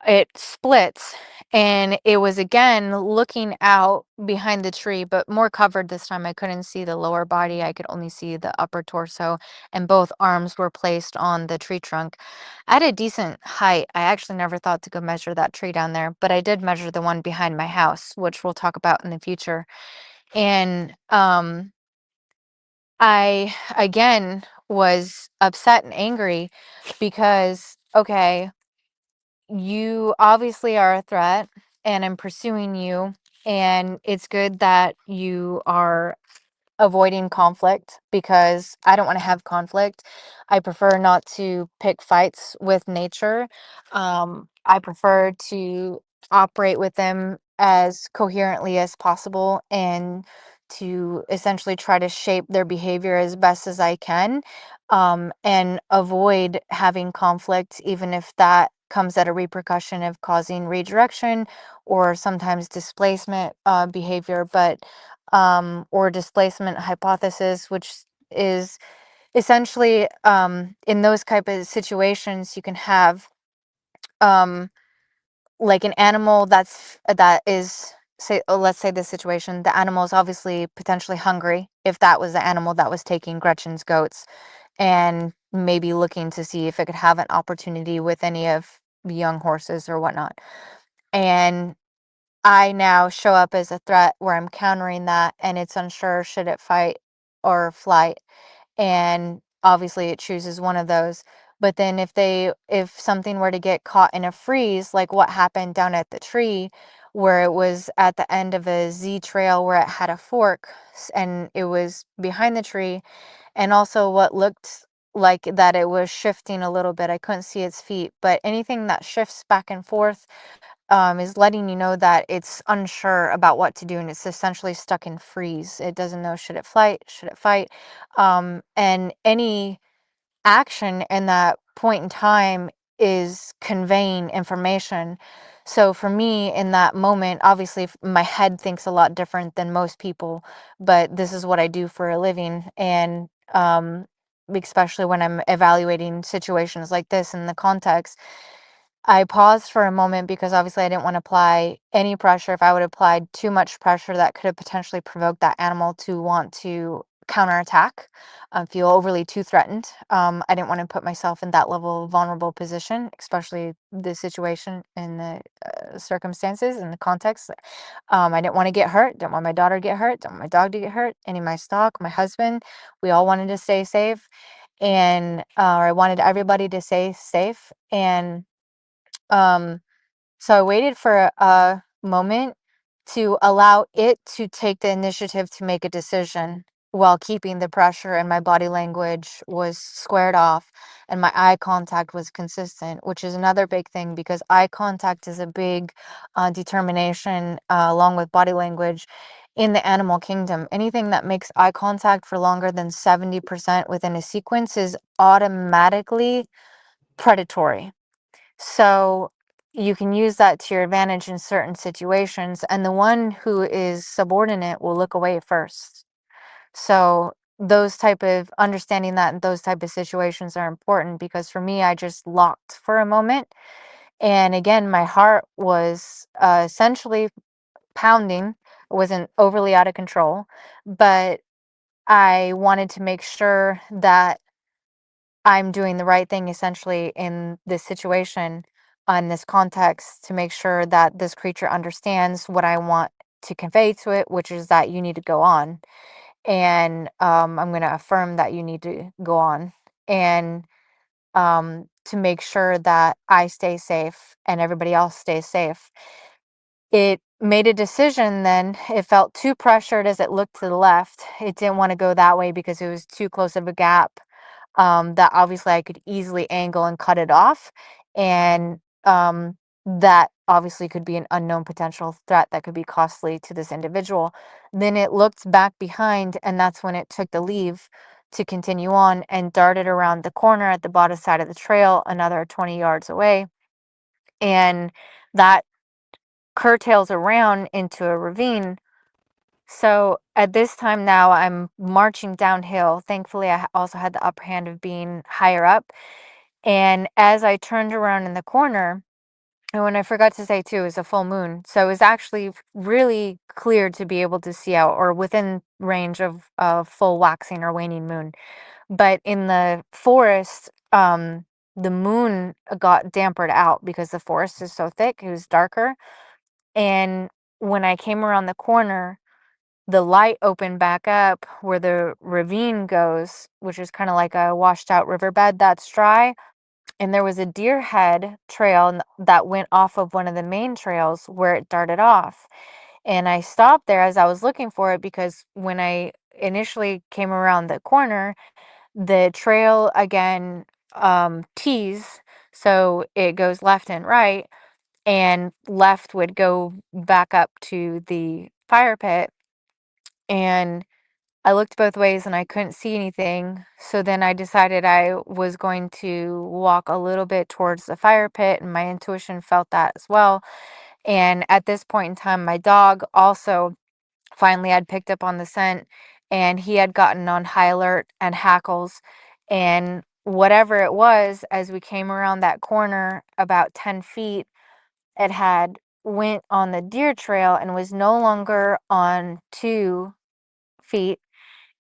it splits. And it was again looking out behind the tree, but more covered this time. I couldn't see the lower body, I could only see the upper torso, and both arms were placed on the tree trunk at a decent height. I actually never thought to go measure that tree down there, but I did measure the one behind my house, which we'll talk about in the future. And I again was upset and angry because, okay, you obviously are a threat and I'm pursuing you. And it's good that you are avoiding conflict because I don't want to have conflict. I prefer not to pick fights with nature. I prefer to operate with them as coherently as possible and to essentially try to shape their behavior as best as I can, and avoid having conflict, even if that comes at a repercussion of causing redirection or sometimes displacement behavior. But or displacement hypothesis, which is essentially in those type of situations you can have um, like an animal that is say let's say this situation, the animal is obviously potentially hungry if that was the animal that was taking Gretchen's goats and maybe looking to see if it could have an opportunity with any of the young horses or whatnot. And I now show up as a threat where I'm countering that, and it's unsure should it fight or flight. And obviously it chooses one of those. But then if something were to get caught in a freeze, like what happened down at the tree, where it was at the end of a Z trail where it had a fork and it was behind the tree, and also what looked like that it was shifting a little bit. I couldn't see its feet, but anything that shifts back and forth is letting you know that it's unsure about what to do, and it's essentially stuck in freeze. It doesn't know should it flight, should it fight, and any action in that point in time is conveying information. So for me in that moment, obviously my head thinks a lot different than most people, but this is what I do for a living. And especially when I'm evaluating situations like this in the context, I paused for a moment because obviously I didn't want to apply any pressure. If I would have applied too much pressure, that could have potentially provoked that animal to want to counterattack, feel overly too threatened. I didn't want to put myself in that level of vulnerable position, especially the situation and the circumstances and the context. I didn't want to get hurt. Didn't want my daughter to get hurt. Didn't want my dog to get hurt. Any of my stock, my husband. We all wanted to stay safe, and or I wanted everybody to stay safe. And um, so I waited for a moment to allow it to take the initiative to make a decision. while keeping the pressure, and my body language was squared off, and my eye contact was consistent, which is another big thing because eye contact is a big determination along with body language in the animal kingdom. Anything that makes eye contact for longer than 70% within a sequence is automatically predatory. So you can use that to your advantage in certain situations, and the one who is subordinate will look away first. So those type of understanding that in those type of situations are important because for me, I just locked for a moment. And again, my heart was essentially pounding. It wasn't overly out of control, but I wanted to make sure that I'm doing the right thing essentially in this situation, on this context, to make sure that this creature understands what I want to convey to it, which is that you need to go on. And I'm going to affirm that you need to go on. And to make sure that I stay safe and everybody else stays safe. It made a decision then. It felt too pressured as it looked to the left. It didn't want to go that way because it was too close of a gap that obviously I could easily angle and cut it off. And that obviously could be an unknown potential threat that could be costly to this individual. Then it looked back behind, and that's when it took the leave to continue on and darted around the corner at the bottom side of the trail, another 20 yards away. And that curtails around into a ravine. So at this time now, I'm marching downhill. Thankfully, I also had the upper hand of being higher up. And as I turned around in the corner, and when I forgot to say too, it was a full moon. So it was actually really clear to be able to see out or within range of a full waxing or waning moon. But in the forest, the moon got dampered out because the forest is so thick, it was darker. And when I came around the corner, the light opened back up where the ravine goes, which is kind of like a washed out riverbed that's dry. And there was a deer head trail that went off of one of the main trails where it darted off. And I stopped there as I was looking for it because when I initially came around the corner, the trail again tees. So it goes left and right, and left would go back up to the fire pit. And I looked both ways and I couldn't see anything. So then I decided I was going to walk a little bit towards the fire pit, and my intuition felt that as well. And at this point in time, my dog also finally had picked up on the scent, and he had gotten on high alert and hackles. And whatever it was, as we came around that corner about 10 feet, it had went on the deer trail and was no longer on 2 feet.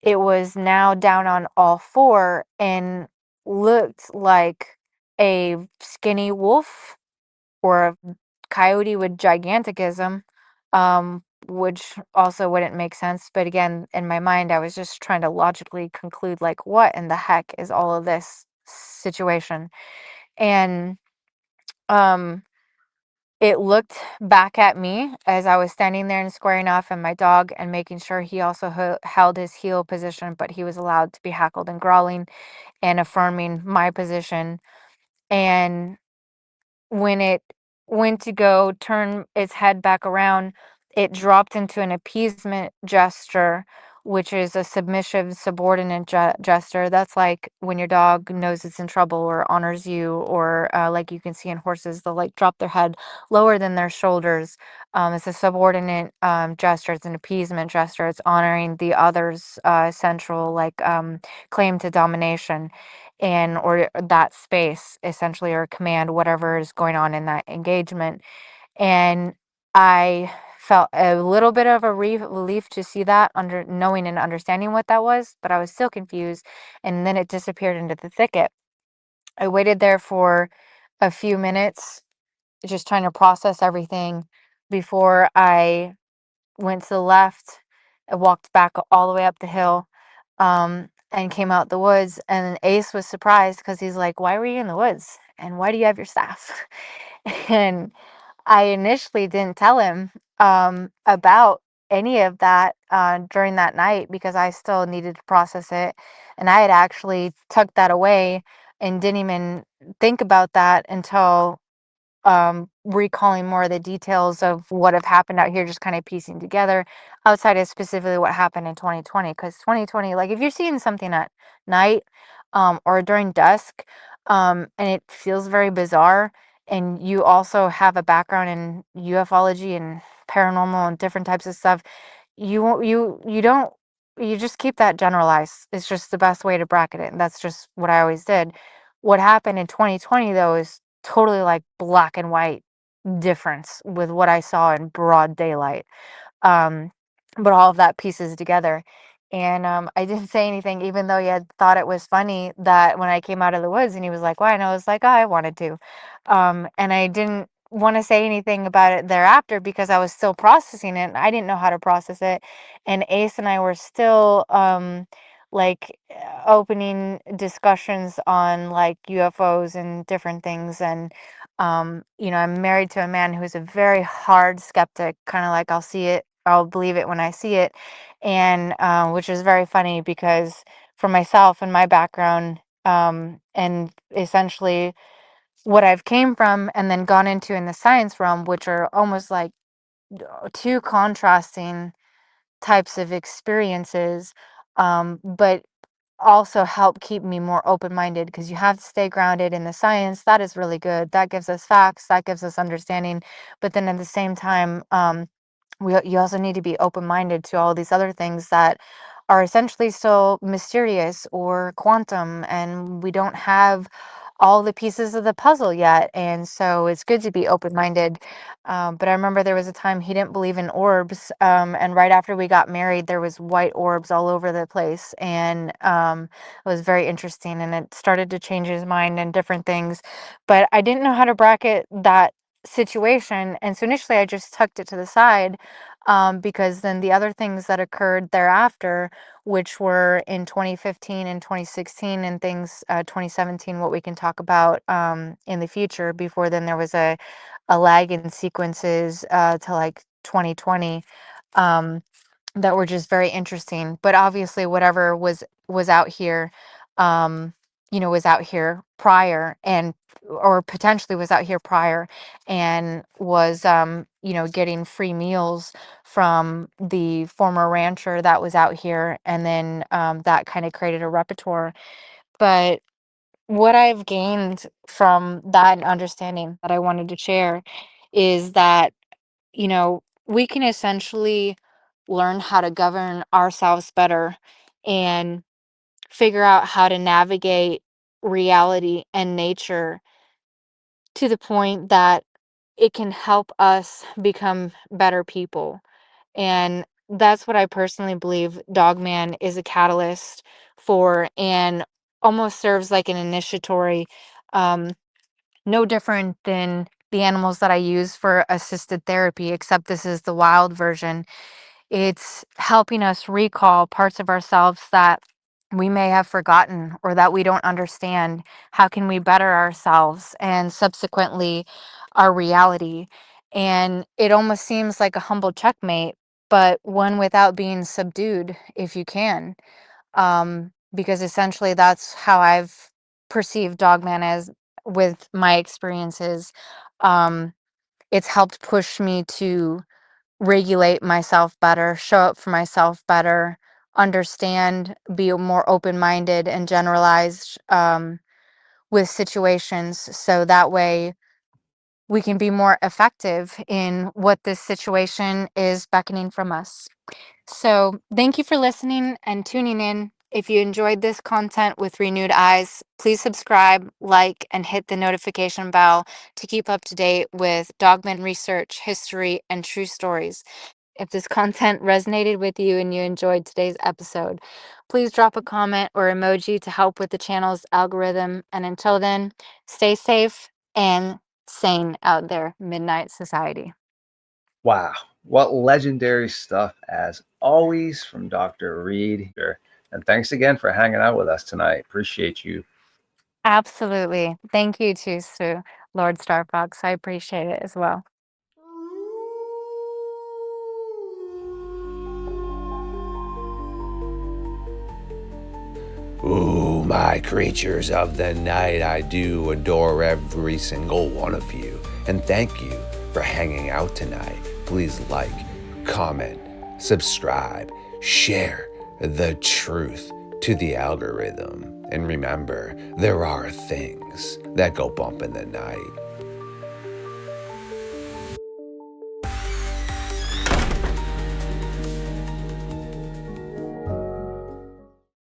It was now down on all four and looked like a skinny wolf or a coyote with giganticism, which also wouldn't make sense. But again, in my mind, I was just trying to logically conclude, like, what in the heck is all of this situation? And um, it looked back at me as I was standing there and squaring off, and my dog, and making sure he also held his heel position, but he was allowed to be hackled and growling and affirming my position. And when it went to go turn its head back around, it dropped into an appeasement gesture, which is a submissive, subordinate gesture. That's like when your dog knows it's in trouble or honors you, or like you can see in horses, they'll like drop their head lower than their shoulders. It's a subordinate gesture. It's an appeasement gesture. It's honoring the other's central claim to domination and or that space essentially, or command whatever is going on in that engagement. And I felt a little bit of a relief to see that, under knowing and understanding what that was, but I was still confused. And then it disappeared into the thicket. I waited there for a few minutes, just trying to process everything before I went to the left. I walked back all the way up the hill, and came out the woods. And Ace was surprised because he's like, "Why were you in the woods? And why do you have your staff?" And I initially didn't tell him about any of that during that night because I still needed to process it. And I had actually tucked that away and didn't even think about that until recalling more of the details of what have happened out here, just kind of piecing together outside of specifically what happened in 2020. Because 2020, like if you're seeing something at night or during dusk and it feels very bizarre, and you also have a background in ufology and paranormal and different types of stuff, you won't you don't you just keep that generalized. It's just the best way to bracket it, and that's just what I always did. What happened in 2020 though is totally like black and white difference with what I saw in broad daylight. Um, but all of that pieces together. And I didn't say anything, even though he had thought it was funny that when I came out of the woods and he was like, why? And I was like, oh, I wanted to. And I didn't want to say anything about it thereafter because I was still processing it. And I didn't know how to process it. And Ace and I were still opening discussions on like UFOs and different things. And I'm married to a man who's a very hard skeptic, kind of like I'll believe it when I see it. And which is very funny because for myself and my background, and essentially what I've came from and then gone into in the science realm, which are almost like two contrasting types of experiences, but also help keep me more open-minded because you have to stay grounded in the science. That is really good. That gives us facts, that gives us understanding. But then at the same time, you also need to be open-minded to all these other things that are essentially still mysterious or quantum, and we don't have all the pieces of the puzzle yet. And so it's good to be open-minded. But I remember there was a time he didn't believe in orbs, and right after we got married, there was white orbs all over the place, and it was very interesting. And it started to change his mind and different things, but I didn't know how to bracket that situation. And so initially I just tucked it to the side because then the other things that occurred thereafter, which were in 2015 and 2016 and things, 2017, what we can talk about in the future. Before then, there was a lag in sequences to like 2020. That were just very interesting. But obviously, whatever was out here, um, was out here prior, and or potentially was out here prior, and was getting free meals from the former rancher that was out here, and then that kind of created a repertoire. But what I've gained from that and understanding that I wanted to share is that we can essentially learn how to govern ourselves better and figure out how to navigate reality and nature to the point that it can help us become better people. And that's what I personally believe Dogman is a catalyst for, and almost serves like an initiatory, um, no different than the animals that I use for assisted therapy, except this is the wild version. It's helping us recall parts of ourselves that we may have forgotten or that we don't understand. How can we better ourselves and subsequently our reality? And it almost seems like a humble checkmate, but one without being subdued, if you can. Because essentially that's how I've perceived Dogman as with my experiences. Um, it's helped push me to regulate myself better, show up for myself better, understand, be more open minded and generalized with situations. So that way we can be more effective in what this situation is beckoning from us. So, thank you for listening and tuning in. If you enjoyed this content with renewed eyes, please subscribe, like, and hit the notification bell to keep up to date with Dogman research, history, and true stories. If this content resonated with you and you enjoyed today's episode, please drop a comment or emoji to help with the channel's algorithm. And until then, stay safe and sane out there, Midnight Society. Wow. What legendary stuff, as always, from Dr. Reed. And thanks again for hanging out with us tonight. Appreciate you. Absolutely. Thank you too, Sue, LordeStarfox. I appreciate it as well. Ooh, my creatures of the night, I do adore every single one of you. And thank you for hanging out tonight. Please like, comment, subscribe, share the truth to the algorithm. And remember, there are things that go bump in the night.